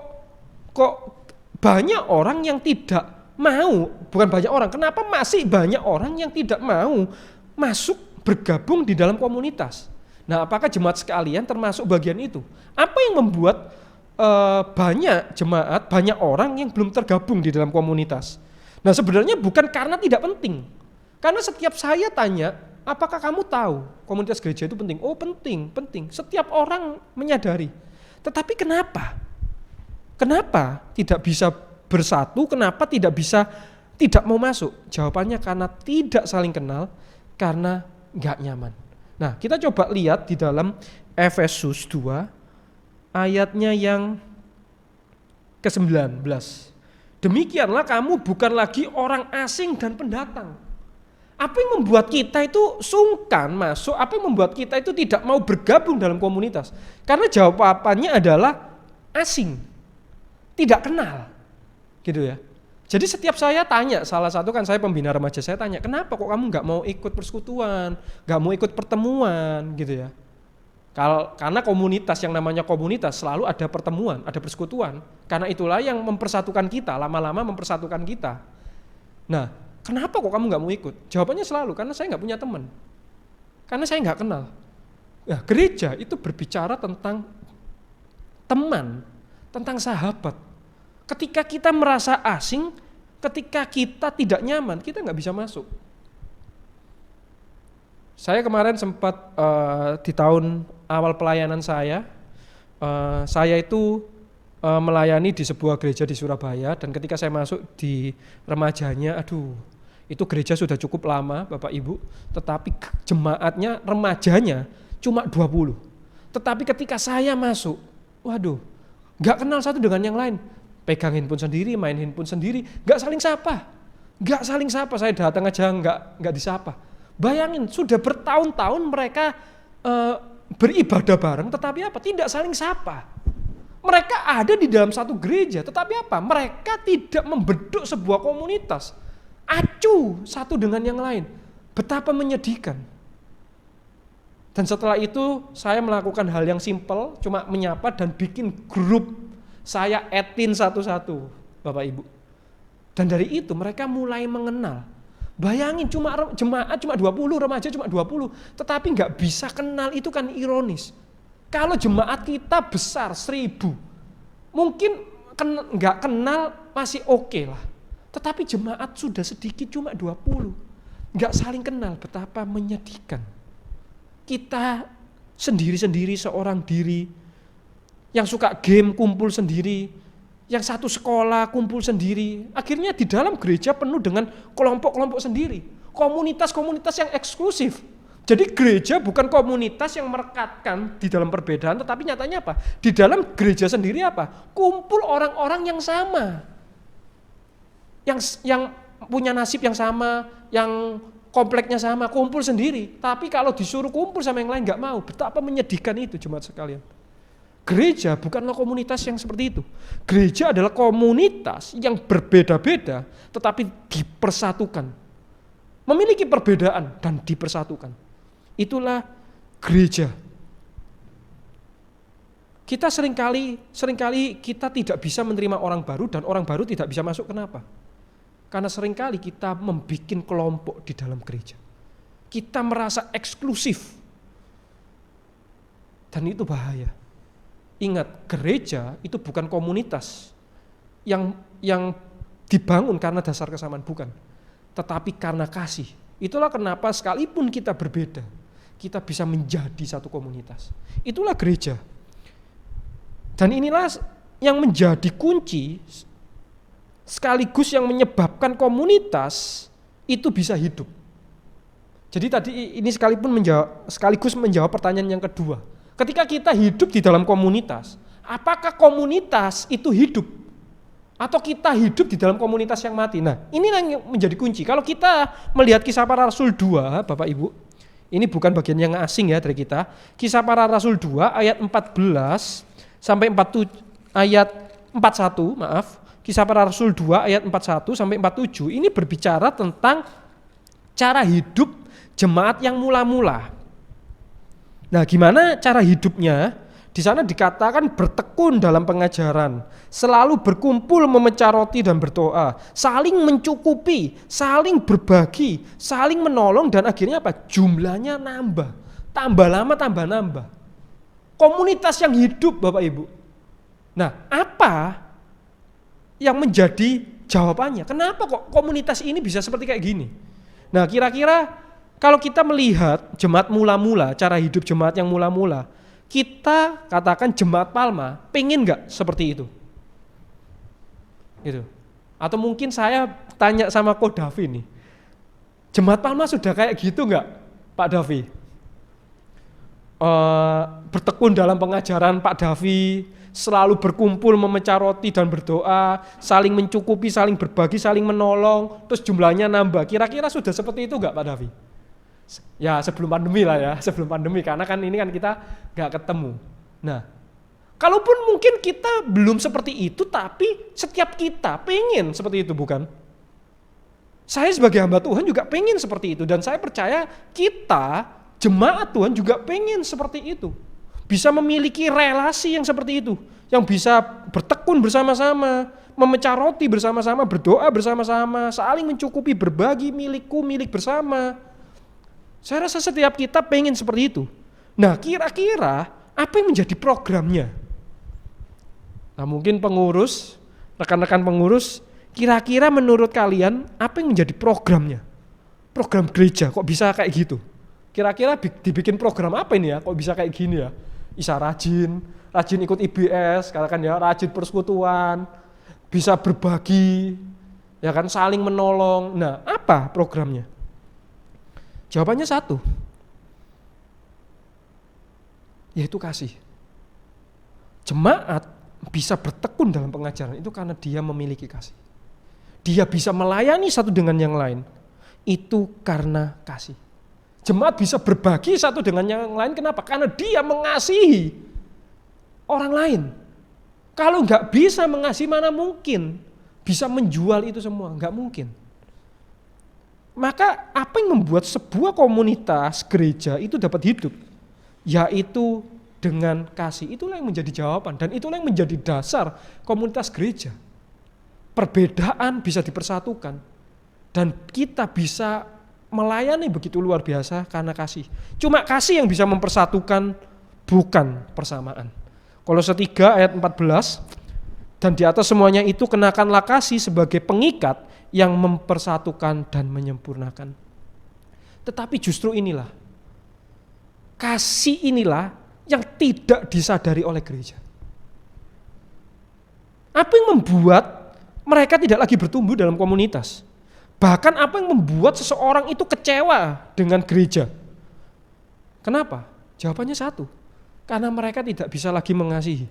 banyak orang yang tidak mau, bukan banyak orang, kenapa masih banyak orang yang tidak mau masuk bergabung di dalam komunitas? Nah, apakah jemaat sekalian termasuk bagian itu? Apa yang membuat banyak jemaat, banyak orang yang belum tergabung di dalam komunitas? Nah, sebenarnya bukan karena tidak penting. Karena setiap saya tanya, apakah kamu tahu komunitas gereja itu penting? Oh, penting. Setiap orang menyadari. Tetapi kenapa? Kenapa tidak bisa bersatu? Kenapa tidak mau masuk? Jawabannya karena tidak saling kenal, karena nggak nyaman. Nah, kita coba lihat di dalam Efesus 2 ayatnya yang ke-19. Demikianlah kamu bukan lagi orang asing dan pendatang. Apa yang membuat kita itu sungkan masuk, apa yang membuat kita itu tidak mau bergabung dalam komunitas? Karena jawabannya adalah asing, tidak kenal, gitu ya. Jadi setiap saya tanya, salah satu kan saya pembina remaja, saya tanya, kenapa kok kamu nggak mau ikut persekutuan, nggak mau ikut pertemuan, gitu ya. Karena komunitas, yang namanya komunitas selalu ada pertemuan, ada persekutuan. Karena itulah yang mempersatukan kita, lama-lama mempersatukan kita. Nah, kenapa kok kamu nggak mau ikut? Jawabannya selalu, karena saya nggak punya teman. Karena saya nggak kenal. Nah, gereja itu berbicara tentang teman, tentang sahabat. Ketika kita merasa asing, ketika kita tidak nyaman, kita nggak bisa masuk. Saya kemarin sempat di tahun awal pelayanan saya itu melayani di sebuah gereja di Surabaya, dan ketika saya masuk di remajanya, itu gereja sudah cukup lama Bapak Ibu, tetapi jemaatnya, remajanya cuma 20. Tetapi ketika saya masuk, gak kenal satu dengan yang lain, pegang handphone sendiri, main handphone sendiri, gak saling sapa, saya datang aja gak disapa. Bayangin, sudah bertahun-tahun mereka beribadah bareng, tetapi apa? Tidak saling sapa. Mereka ada di dalam satu gereja, tetapi apa? Mereka tidak membentuk sebuah komunitas. Acuh satu dengan yang lain. Betapa menyedihkan. Dan setelah itu saya melakukan hal yang simpel, cuma menyapa dan bikin grup. Saya admin satu-satu, Bapak Ibu. Dan dari itu mereka mulai mengenal. Bayangin, jemaat cuma 20, remaja cuma 20, tetapi nggak bisa kenal, itu kan ironis. Kalau jemaat kita besar 1000, mungkin nggak kenal masih oke lah. Tetapi jemaat sudah sedikit cuma 20, nggak saling kenal, betapa menyedihkan. Kita sendiri-sendiri, seorang diri, yang suka game kumpul sendiri, yang satu sekolah kumpul sendiri, akhirnya di dalam gereja penuh dengan kelompok-kelompok sendiri, komunitas-komunitas yang eksklusif. Jadi gereja bukan komunitas yang merekatkan di dalam perbedaan, tetapi nyatanya apa? Di dalam gereja sendiri apa? Kumpul orang-orang yang sama, yang punya nasib yang sama, yang kompleknya sama, kumpul sendiri. Tapi kalau disuruh kumpul sama yang lain nggak mau, betapa menyedihkan itu jemaat sekalian. Gereja bukanlah komunitas yang seperti itu. Gereja adalah komunitas yang berbeda-beda tetapi dipersatukan. Memiliki perbedaan dan dipersatukan. Itulah gereja. Kita seringkali kita tidak bisa menerima orang baru, dan orang baru tidak bisa masuk. Kenapa? Karena seringkali kita membuat kelompok di dalam gereja. Kita merasa eksklusif. Dan itu bahaya. Ingat, gereja itu bukan komunitas yang dibangun karena dasar kesamaan, bukan. Tetapi karena kasih. Itulah kenapa sekalipun kita berbeda, kita bisa menjadi satu komunitas. Itulah gereja. Dan inilah yang menjadi kunci sekaligus yang menyebabkan komunitas itu bisa hidup. Jadi tadi ini sekaligus menjawab pertanyaan yang kedua. Ketika kita hidup di dalam komunitas, apakah komunitas itu hidup? Atau kita hidup di dalam komunitas yang mati? Nah, ini yang menjadi kunci. Kalau kita melihat Kisah Para Rasul 2, Bapak Ibu, ini bukan bagian yang asing ya dari kita. Kisah Para Rasul 2 ayat 14 sampai 41, Kisah Para Rasul 2 ayat 41 sampai 47, ini berbicara tentang cara hidup jemaat yang mula-mula. Nah, gimana cara hidupnya? Di sana dikatakan bertekun dalam pengajaran, selalu berkumpul memecah roti dan berdoa, saling mencukupi, saling berbagi, saling menolong, dan akhirnya apa? Jumlahnya nambah, tambah lama tambah nambah. Komunitas yang hidup, Bapak Ibu. Nah, apa yang menjadi jawabannya? Kenapa kok komunitas ini bisa seperti kayak gini? Nah, kira-kira kalau kita melihat jemaat mula-mula, cara hidup jemaat yang mula-mula, kita katakan jemaat Palma, pengen gak seperti itu? Gitu. Atau mungkin saya tanya sama Ko Davi nih, jemaat Palma sudah kayak gitu gak, Pak Davi? bertekun dalam pengajaran Pak Davi, selalu berkumpul memecah roti dan berdoa, saling mencukupi, saling berbagi, saling menolong, terus jumlahnya nambah. Kira-kira sudah seperti itu enggak Pak Davi? Ya sebelum pandemi lah ya, sebelum pandemi, karena kan ini kan kita enggak ketemu. Nah, kalaupun mungkin kita belum seperti itu, tapi setiap kita pengen seperti itu, bukan? Saya sebagai hamba Tuhan juga pengen seperti itu, dan saya percaya kita, jemaat Tuhan juga pengen seperti itu. Bisa memiliki relasi yang seperti itu, yang bisa bertekun bersama-sama, memecah roti bersama-sama, berdoa bersama-sama, saling mencukupi, berbagi milikku, milik bersama. Saya rasa setiap kita pengen seperti itu. Nah, kira-kira apa yang menjadi programnya? Nah, mungkin pengurus, rekan-rekan pengurus, kira-kira menurut kalian apa yang menjadi programnya? Program gereja kok bisa kayak gitu? Kira-kira dibikin program apa ini ya? Kok bisa kayak gini ya? Bisa rajin ikut IBS, katakan ya, rajin persekutuan, bisa berbagi, ya kan, saling menolong. Nah, apa programnya? Jawabannya satu, yaitu kasih. Jemaat bisa bertekun dalam pengajaran itu karena dia memiliki kasih. Dia bisa melayani satu dengan yang lain, itu karena kasih. Jemaat bisa berbagi satu dengan yang lain, kenapa? Karena dia mengasihi orang lain. Kalau nggak bisa mengasihi, mana mungkin bisa menjual itu semua? Nggak mungkin. Maka apa yang membuat sebuah komunitas gereja itu dapat hidup? Yaitu dengan kasih. Itulah yang menjadi jawaban, dan itulah yang menjadi dasar komunitas gereja. Perbedaan bisa dipersatukan, dan kita bisa melayani begitu luar biasa karena kasih. Cuma kasih yang bisa mempersatukan, bukan persamaan. Kolose 3 ayat 14, dan di atas semuanya itu kenakanlah kasih sebagai pengikat yang mempersatukan dan menyempurnakan. Tetapi justru inilah, kasih inilah yang tidak disadari oleh gereja. Apa yang membuat mereka tidak lagi bertumbuh dalam komunitas? Bahkan apa yang membuat seseorang itu kecewa dengan gereja? Kenapa? Jawabannya satu, karena mereka tidak bisa lagi mengasihi.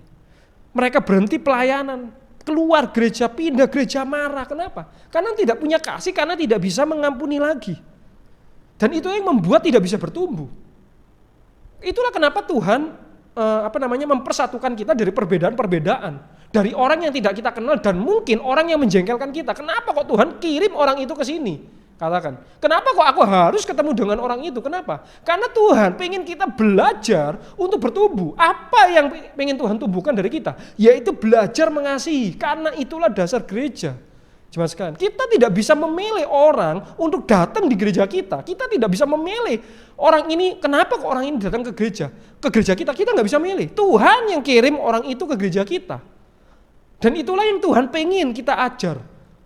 Mereka berhenti pelayanan, keluar gereja, pindah gereja, marah. Kenapa? Karena tidak punya kasih, karena tidak bisa mengampuni lagi. Dan itu yang membuat tidak bisa bertumbuh. Itulah kenapa Tuhan mempersatukan kita dari perbedaan-perbedaan. Dari orang yang tidak kita kenal dan mungkin orang yang menjengkelkan kita. Kenapa kok Tuhan kirim orang itu ke sini? Katakan, kenapa kok aku harus ketemu dengan orang itu? Kenapa? Karena Tuhan pengen kita belajar untuk bertumbuh. Apa yang pengen Tuhan tumbuhkan dari kita? Yaitu belajar mengasihi. Karena itulah dasar gereja. Jemaat sekalian, kita tidak bisa memilih orang untuk datang di gereja kita. Kita tidak bisa memilih orang ini, kenapa kok orang ini datang ke gereja? Ke gereja kita nggak bisa milih. Tuhan yang kirim orang itu ke gereja kita. Dan itulah yang Tuhan pengen kita ajar.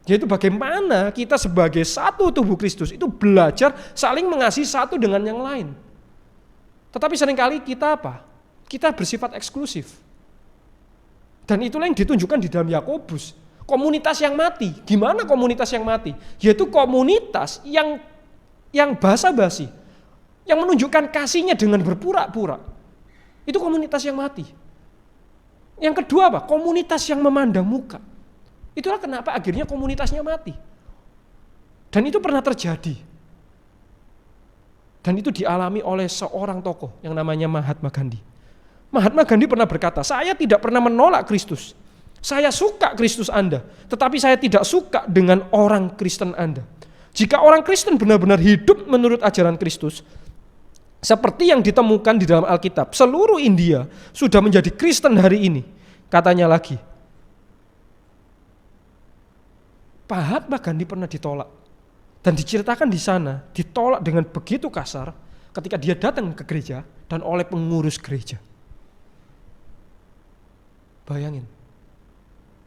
Yaitu bagaimana kita sebagai satu tubuh Kristus itu belajar saling mengasihi satu dengan yang lain. Tetapi seringkali kita apa? Kita bersifat eksklusif. Dan itulah yang ditunjukkan di dalam Yakobus. Komunitas yang mati. Gimana komunitas yang mati? Yaitu komunitas yang basa-basi. Yang menunjukkan kasihnya dengan berpura-pura. Itu komunitas yang mati. Yang kedua apa? Komunitas yang memandang muka. Itulah kenapa akhirnya komunitasnya mati. Dan itu pernah terjadi. Dan itu dialami oleh seorang tokoh yang namanya Mahatma Gandhi. Mahatma Gandhi pernah berkata, saya tidak pernah menolak Kristus. Saya suka Kristus Anda, tetapi saya tidak suka dengan orang Kristen Anda. Jika orang Kristen benar-benar hidup menurut ajaran Kristus, seperti yang ditemukan di dalam Alkitab, seluruh India sudah menjadi Kristen hari ini. Katanya lagi, Mahatma Gandhi pernah ditolak. Dan diceritakan di sana, ditolak dengan begitu kasar ketika dia datang ke gereja dan oleh pengurus gereja. Bayangin,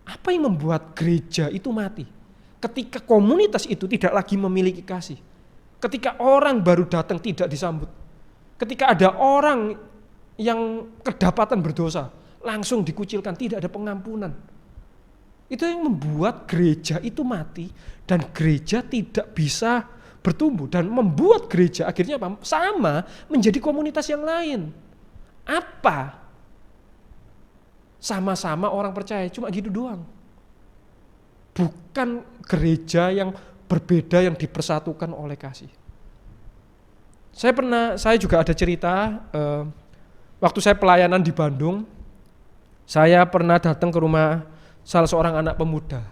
apa yang membuat gereja itu mati? Ketika komunitas itu tidak lagi memiliki kasih. Ketika orang baru datang tidak disambut. Ketika ada orang yang kedapatan berdosa, langsung dikucilkan, tidak ada pengampunan. Itu yang membuat gereja itu mati dan gereja tidak bisa bertumbuh dan membuat gereja akhirnya apa? Sama menjadi komunitas yang lain. Apa? Sama-sama orang percaya, cuma gitu doang. Bukan gereja yang berbeda yang dipersatukan oleh kasih. Saya juga ada cerita, waktu saya pelayanan di Bandung, saya pernah datang ke rumah salah seorang anak pemuda.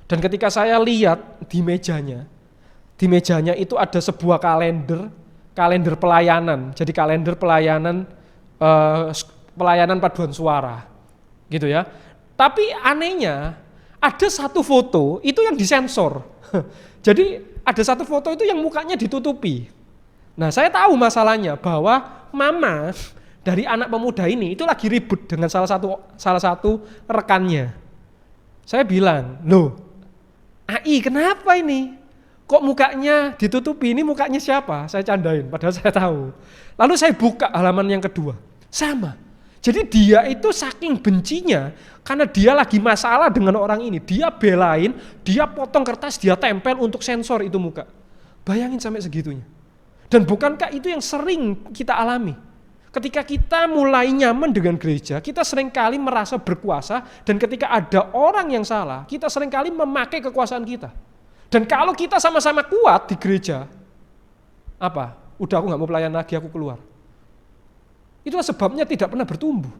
Dan ketika saya lihat di mejanya itu ada sebuah kalender pelayanan. Jadi kalender pelayanan paduan suara, gitu ya. Tapi anehnya ada satu foto itu yang disensor. Jadi ada satu foto itu yang mukanya ditutupi. Nah, saya tahu masalahnya bahwa mama dari anak pemuda ini itu lagi ribut dengan salah satu rekannya. Saya bilang, loh, AI kenapa ini? Kok mukanya ditutupi? Ini mukanya siapa? Saya candain, padahal saya tahu. Lalu saya buka halaman yang kedua, sama. Jadi dia itu saking bencinya karena dia lagi masalah dengan orang ini. Dia belain, dia potong kertas, dia tempel untuk sensor itu muka. Bayangin sampai segitunya. Dan bukankah itu yang sering kita alami? Ketika kita mulai nyaman dengan gereja, kita seringkali merasa berkuasa, dan ketika ada orang yang salah, kita seringkali memakai kekuasaan kita. Dan kalau kita sama-sama kuat di gereja, apa? Udah aku gak mau pelayan lagi, aku keluar. Itulah sebabnya tidak pernah bertumbuh.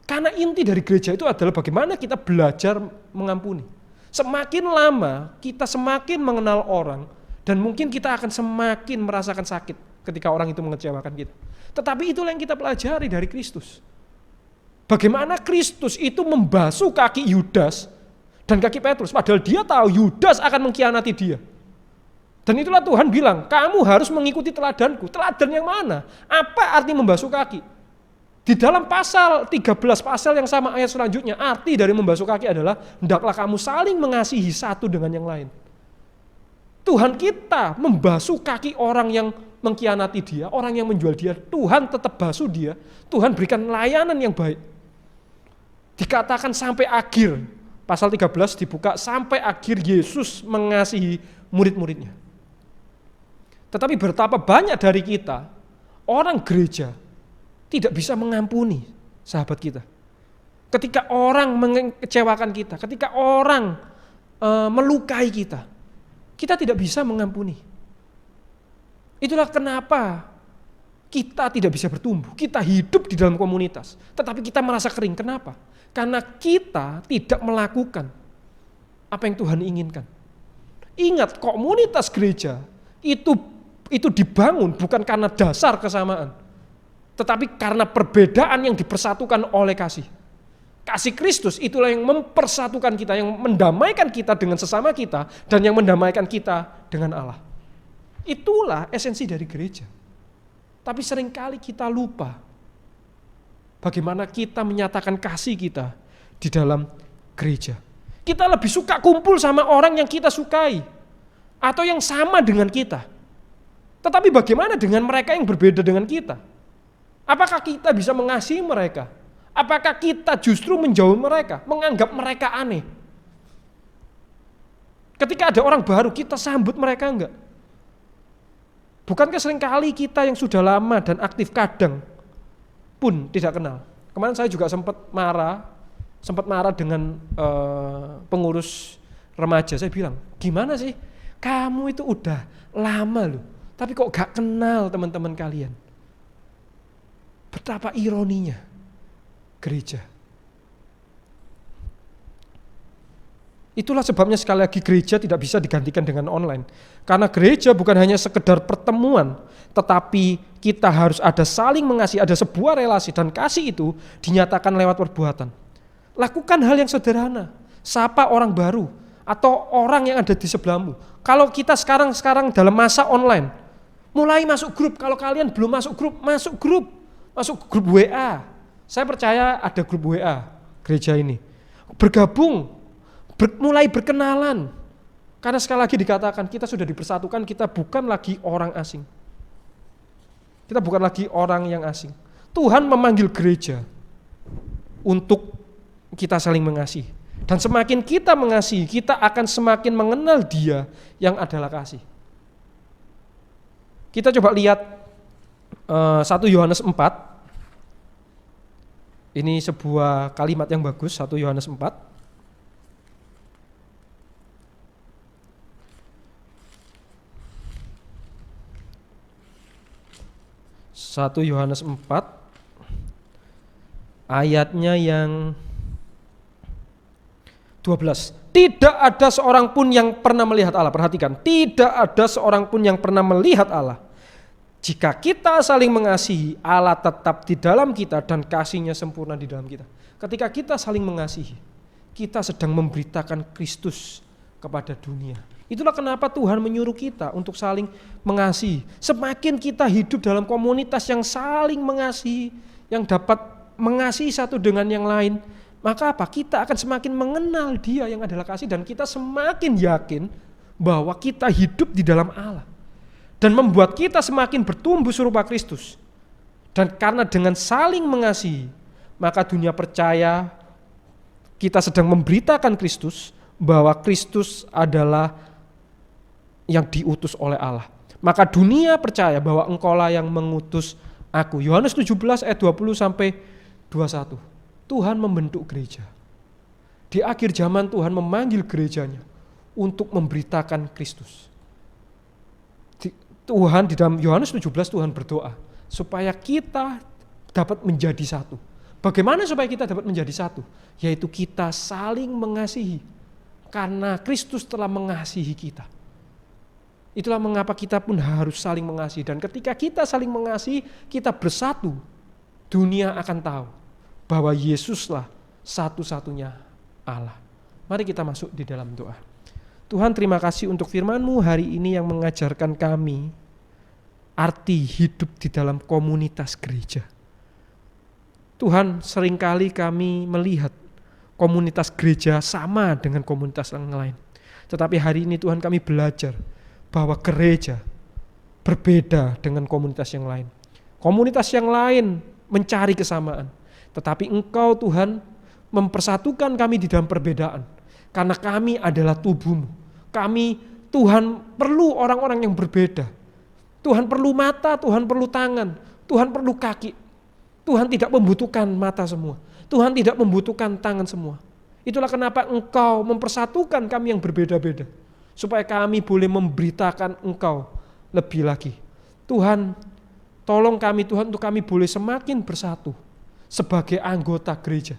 Karena inti dari gereja itu adalah bagaimana kita belajar mengampuni. Semakin lama kita semakin mengenal orang, dan mungkin kita akan semakin merasakan sakit ketika orang itu mengecewakan kita. Tetapi itulah yang kita pelajari dari Kristus. Bagaimana Kristus itu membasuh kaki Yudas dan kaki Petrus, padahal dia tahu Yudas akan mengkhianati dia. Dan itulah Tuhan bilang, kamu harus mengikuti teladanku. Teladan yang mana? Apa arti membasuh kaki? Di dalam pasal 13, pasal yang sama ayat selanjutnya, arti dari membasuh kaki adalah, hendaklah kamu saling mengasihi satu dengan yang lain. Tuhan kita membasuh kaki orang yang mengkhianati dia, orang yang menjual dia, Tuhan tetap basuh dia, Tuhan berikan layanan yang baik. Dikatakan sampai akhir, pasal 13 dibuka, sampai akhir Yesus mengasihi murid-muridnya. Tetapi betapa banyak dari kita, orang gereja, tidak bisa mengampuni sahabat kita. Ketika orang mengecewakan kita, ketika orang melukai kita tidak bisa mengampuni. Itulah kenapa kita tidak bisa bertumbuh. Kita hidup di dalam komunitas, tetapi kita merasa kering. Kenapa? Karena kita tidak melakukan apa yang Tuhan inginkan. Ingat, komunitas gereja itu dibangun bukan karena dasar kesamaan, tetapi karena perbedaan yang dipersatukan oleh kasih. Kasih Kristus itulah yang mempersatukan kita, yang mendamaikan kita dengan sesama kita, dan yang mendamaikan kita dengan Allah. Itulah esensi dari gereja. Tapi seringkali kita lupa bagaimana kita menyatakan kasih kita di dalam gereja. Kita lebih suka kumpul sama orang yang kita sukai atau yang sama dengan kita. Tetapi bagaimana dengan mereka yang berbeda dengan kita? Apakah kita bisa mengasihi mereka? Apakah kita justru menjauhi mereka, menganggap mereka aneh? Ketika ada orang baru, kita sambut mereka enggak? Bukankah seringkali kita yang sudah lama dan aktif kadang pun tidak kenal? Kemarin saya juga sempat marah dengan pengurus remaja. Saya bilang, gimana sih? Kamu itu udah lama loh, tapi kok gak kenal teman-teman kalian? Betapa ironinya gereja. Itulah sebabnya sekali lagi gereja tidak bisa digantikan dengan online. Karena gereja bukan hanya sekedar pertemuan, tetapi kita harus ada saling mengasihi, ada sebuah relasi, dan kasih itu dinyatakan lewat perbuatan. Lakukan hal yang sederhana, sapa orang baru atau orang yang ada di sebelahmu. Kalau kita sekarang dalam masa online, mulai masuk grup. Kalau kalian belum masuk grup WA. Saya percaya ada grup WA gereja ini. Bergabung, mulai berkenalan. Karena sekali lagi dikatakan kita sudah dipersatukan, kita bukan lagi orang asing. Kita bukan lagi orang yang asing. Tuhan memanggil gereja untuk kita saling mengasihi. Dan semakin kita mengasihi, kita akan semakin mengenal Dia yang adalah kasih. Kita coba lihat 1 Yohanes 4 Ini sebuah kalimat yang bagus, 1 Yohanes 4. 1 Yohanes 4 ayatnya yang 12. Tidak ada seorang pun yang pernah melihat Allah. Perhatikan, tidak ada seorang pun yang pernah melihat Allah. Jika kita saling mengasihi, Allah tetap di dalam kita dan kasih-Nya sempurna di dalam kita. Ketika kita saling mengasihi, kita sedang memberitakan Kristus kepada dunia. Itulah kenapa Tuhan menyuruh kita untuk saling mengasihi. Semakin kita hidup dalam komunitas yang saling mengasihi, yang dapat mengasihi satu dengan yang lain, maka apa? Kita akan semakin mengenal Dia yang adalah kasih, dan kita semakin yakin bahwa kita hidup di dalam Allah. Dan membuat kita semakin bertumbuh serupa Kristus. Dan karena dengan saling mengasihi, maka dunia percaya kita sedang memberitakan Kristus, bahwa Kristus adalah yang diutus oleh Allah. Maka dunia percaya bahwa Engkaulah yang mengutus aku. Yohanes 17 ayat 20 sampai 21. Tuhan membentuk gereja. Di akhir zaman Tuhan memanggil gerejanya untuk memberitakan Kristus. Tuhan di dalam Yohanes 17 Tuhan berdoa supaya kita dapat menjadi satu. Bagaimana supaya kita dapat menjadi satu? Yaitu kita saling mengasihi. Karena Kristus telah mengasihi kita. Itulah mengapa kita pun harus saling mengasihi. Dan ketika kita saling mengasihi, kita bersatu. Dunia akan tahu bahwa Yesuslah satu-satunya Allah. Mari kita masuk di dalam doa. Tuhan, terima kasih untuk firman-Mu hari ini yang mengajarkan kami arti hidup di dalam komunitas gereja. Tuhan, seringkali kami melihat komunitas gereja sama dengan komunitas yang lain. Tetapi hari ini Tuhan, kami belajar bahwa gereja berbeda dengan komunitas yang lain. Komunitas yang lain mencari kesamaan. Tetapi Engkau Tuhan mempersatukan kami di dalam perbedaan. Karena kami adalah tubuh-Mu. Kami, Tuhan, perlu orang-orang yang berbeda. Tuhan perlu mata, Tuhan perlu tangan, Tuhan perlu kaki. Tuhan tidak membutuhkan mata semua. Tuhan tidak membutuhkan tangan semua. Itulah kenapa Engkau mempersatukan kami yang berbeda-beda. Supaya kami boleh memberitakan Engkau lebih lagi. Tuhan, tolong kami Tuhan untuk kami boleh semakin bersatu sebagai anggota gereja.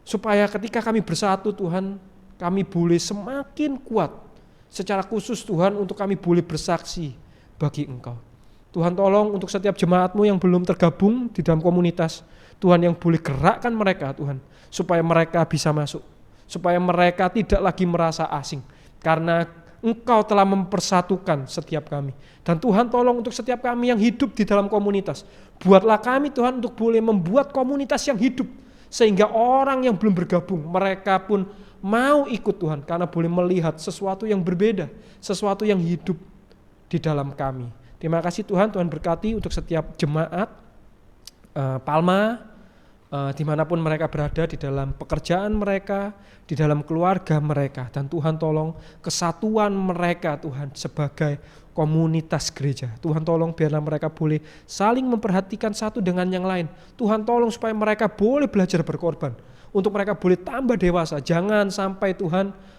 Supaya ketika kami bersatu Tuhan, kami boleh semakin kuat. Secara khusus Tuhan, untuk kami boleh bersaksi bagi Engkau. Tuhan, tolong untuk setiap jemaat-Mu yang belum tergabung di dalam komunitas, Tuhan, yang boleh gerakkan mereka Tuhan, supaya mereka bisa masuk, supaya mereka tidak lagi merasa asing, karena Engkau telah mempersatukan setiap kami. Dan Tuhan, tolong untuk setiap kami yang hidup di dalam komunitas, buatlah kami Tuhan untuk boleh membuat komunitas yang hidup, sehingga orang yang belum bergabung, mereka pun mau ikut Tuhan, karena boleh melihat sesuatu yang berbeda, sesuatu yang hidup di dalam kami. Terima kasih Tuhan, Tuhan berkati untuk setiap jemaat Palma, dimanapun mereka berada, di dalam pekerjaan mereka, di dalam keluarga mereka. Dan Tuhan tolong kesatuan mereka Tuhan sebagai komunitas gereja. Tuhan tolong biarlah mereka boleh saling memperhatikan satu dengan yang lain. Tuhan tolong supaya mereka boleh belajar berkorban, untuk mereka boleh tambah dewasa. Jangan sampai Tuhan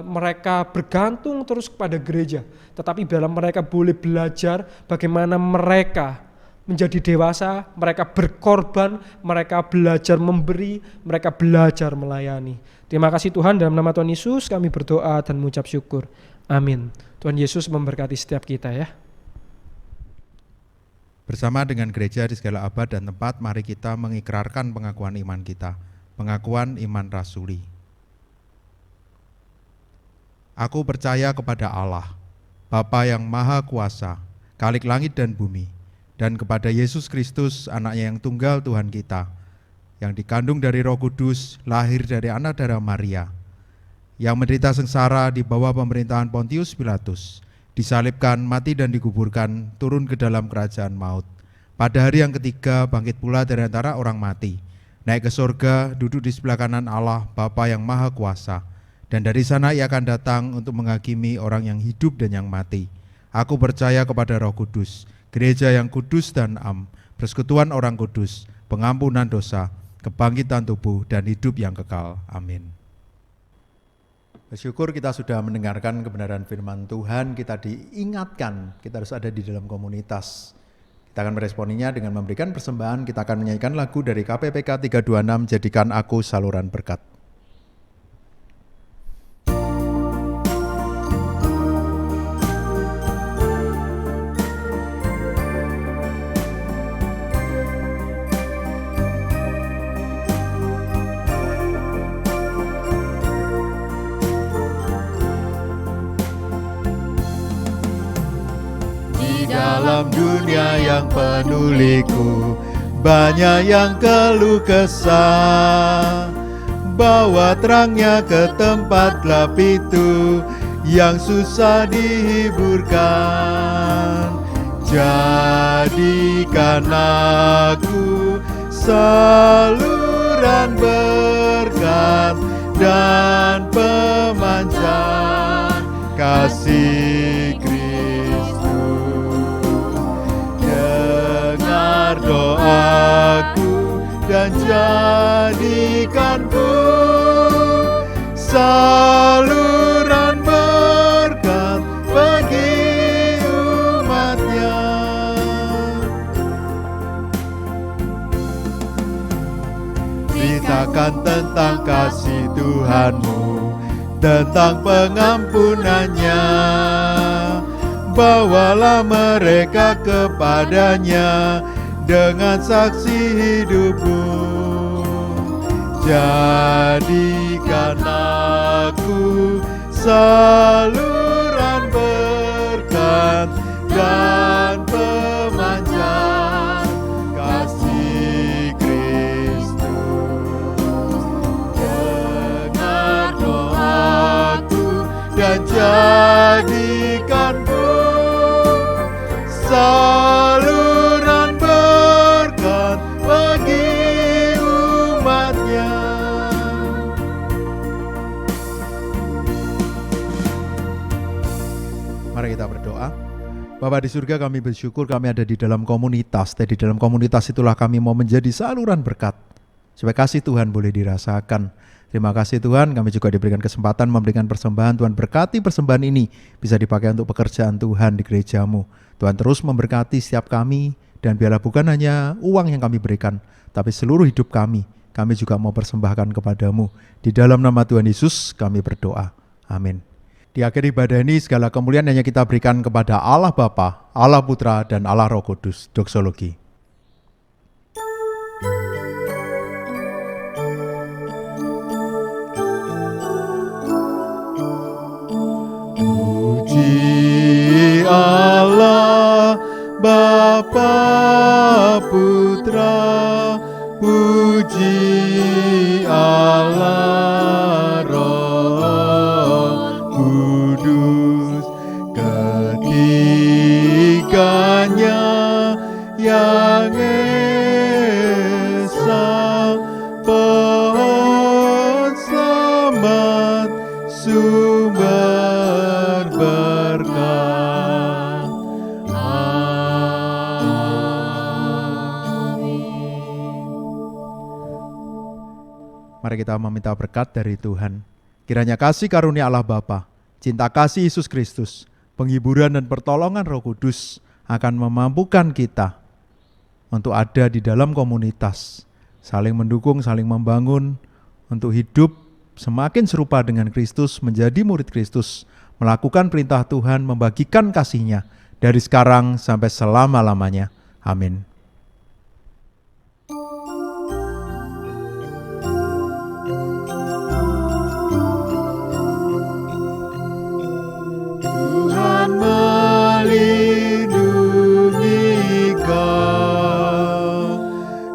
mereka bergantung terus kepada gereja, tetapi biarlah mereka boleh belajar bagaimana mereka menjadi dewasa, mereka berkorban, mereka belajar memberi, mereka belajar melayani. Terima kasih Tuhan, dalam nama Tuhan Yesus kami berdoa dan mengucap syukur. Amin. Tuhan Yesus memberkati setiap kita ya. Bersama dengan gereja di segala abad dan tempat, mari kita mengikrarkan pengakuan iman kita. Pengakuan iman rasuli. Aku percaya kepada Allah, Bapa yang Maha Kuasa, Khalik langit dan bumi, dan kepada Yesus Kristus, anaknya yang tunggal Tuhan kita, yang dikandung dari Roh Kudus, lahir dari anak darah Maria, yang menderita sengsara di bawah pemerintahan Pontius Pilatus, disalibkan, mati dan dikuburkan, turun ke dalam kerajaan maut. Pada hari yang ketiga bangkit pula dari antara orang mati, naik ke surga, duduk di sebelah kanan Allah, Bapa yang Maha Kuasa, dan dari sana ia akan datang untuk menghakimi orang yang hidup dan yang mati. Aku percaya kepada Roh Kudus, gereja yang kudus dan am, persekutuan orang kudus, pengampunan dosa, kebangkitan tubuh, dan hidup yang kekal. Amin. Bersyukur kita sudah mendengarkan kebenaran firman Tuhan, kita diingatkan kita harus ada di dalam komunitas. Kita akan meresponinya dengan memberikan persembahan. Kita akan menyanyikan lagu dari KPPK 326, Jadikan Aku Saluran Berkat. Dalam dunia yang penuh liku, banyak yang keluh kesah. Bawa terangnya ke tempat gelap itu yang susah dihiburkan. Jadikan aku saluran berkat dan pemancar kasih doaku dan jadikanku saluran berkat bagi umatnya. Beritakan tentang kasih Tuhanmu, tentang pengampunannya. Bawalah mereka kepadanya dengan saksi hidupmu. Jadikan aku saluran berkat dan pemancar kasih Kristus. Dengar doaku dan jadikanku saluran berkat bagi umatnya. Mari kita berdoa. Bapa di surga, kami bersyukur kami ada di dalam komunitas. Dan di dalam komunitas itulah kami mau menjadi saluran berkat, supaya kasih Tuhan boleh dirasakan. Terima kasih Tuhan, kami juga diberikan kesempatan memberikan persembahan. Tuhan berkati persembahan ini bisa dipakai untuk pekerjaan Tuhan di gerejamu. Tuhan terus memberkati setiap kami, dan biarlah bukan hanya uang yang kami berikan, tapi seluruh hidup kami juga mau persembahkan kepadamu. Di dalam nama Tuhan Yesus kami berdoa. Amin. Di akhir ibadah ini segala kemuliaan hanya kita berikan kepada Allah Bapa, Allah Putra, dan Allah Roh Kudus. Doksologi. Puji Allah Bapa Putra, puji Allah Roh Kudus, ketiganya yang esa, pohon selamat, sumber berkat. Mari kita meminta berkat dari Tuhan. Kiranya kasih karunia Allah Bapa, cinta kasih Yesus Kristus, penghiburan dan pertolongan Roh Kudus akan memampukan kita untuk ada di dalam komunitas, saling mendukung, saling membangun, untuk hidup semakin serupa dengan Kristus, menjadi murid Kristus, melakukan perintah Tuhan, membagikan kasih-Nya dari sekarang sampai selama-lamanya. Amin. Tuhan melindungi kau,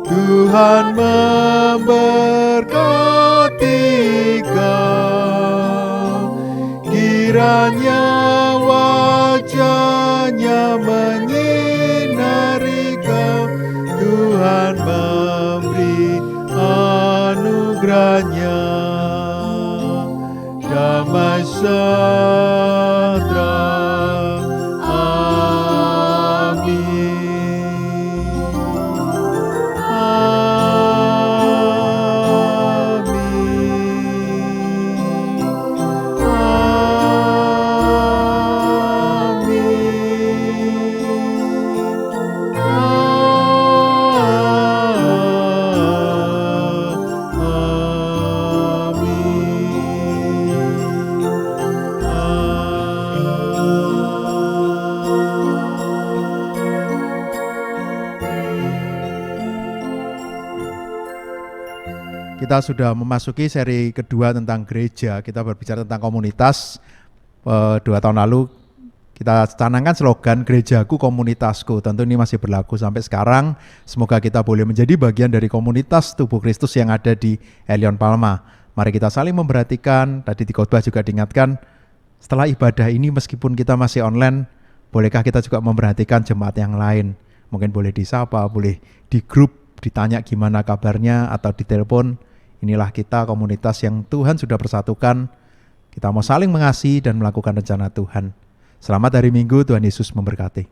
Tuhan memberkati kau, kiranya wajah-Nya menyinari kau kita sudah memasuki seri kedua tentang gereja. Kita berbicara tentang komunitas. 2 tahun lalu kita canangkan slogan gerejaku komunitasku. Tentu ini masih berlaku sampai sekarang. Semoga kita boleh menjadi bagian dari komunitas tubuh Kristus yang ada di Elion Palma. Mari kita saling memperhatikan. Tadi di khotbah juga diingatkan, setelah ibadah ini meskipun kita masih online, bolehkah kita juga memperhatikan jemaat yang lain? Mungkin boleh disapa, boleh di grup, ditanya gimana kabarnya, atau ditelepon. Inilah kita komunitas yang Tuhan sudah persatukan. Kita mau saling mengasihi dan melakukan rencana Tuhan. Selamat hari Minggu, Tuhan Yesus memberkati.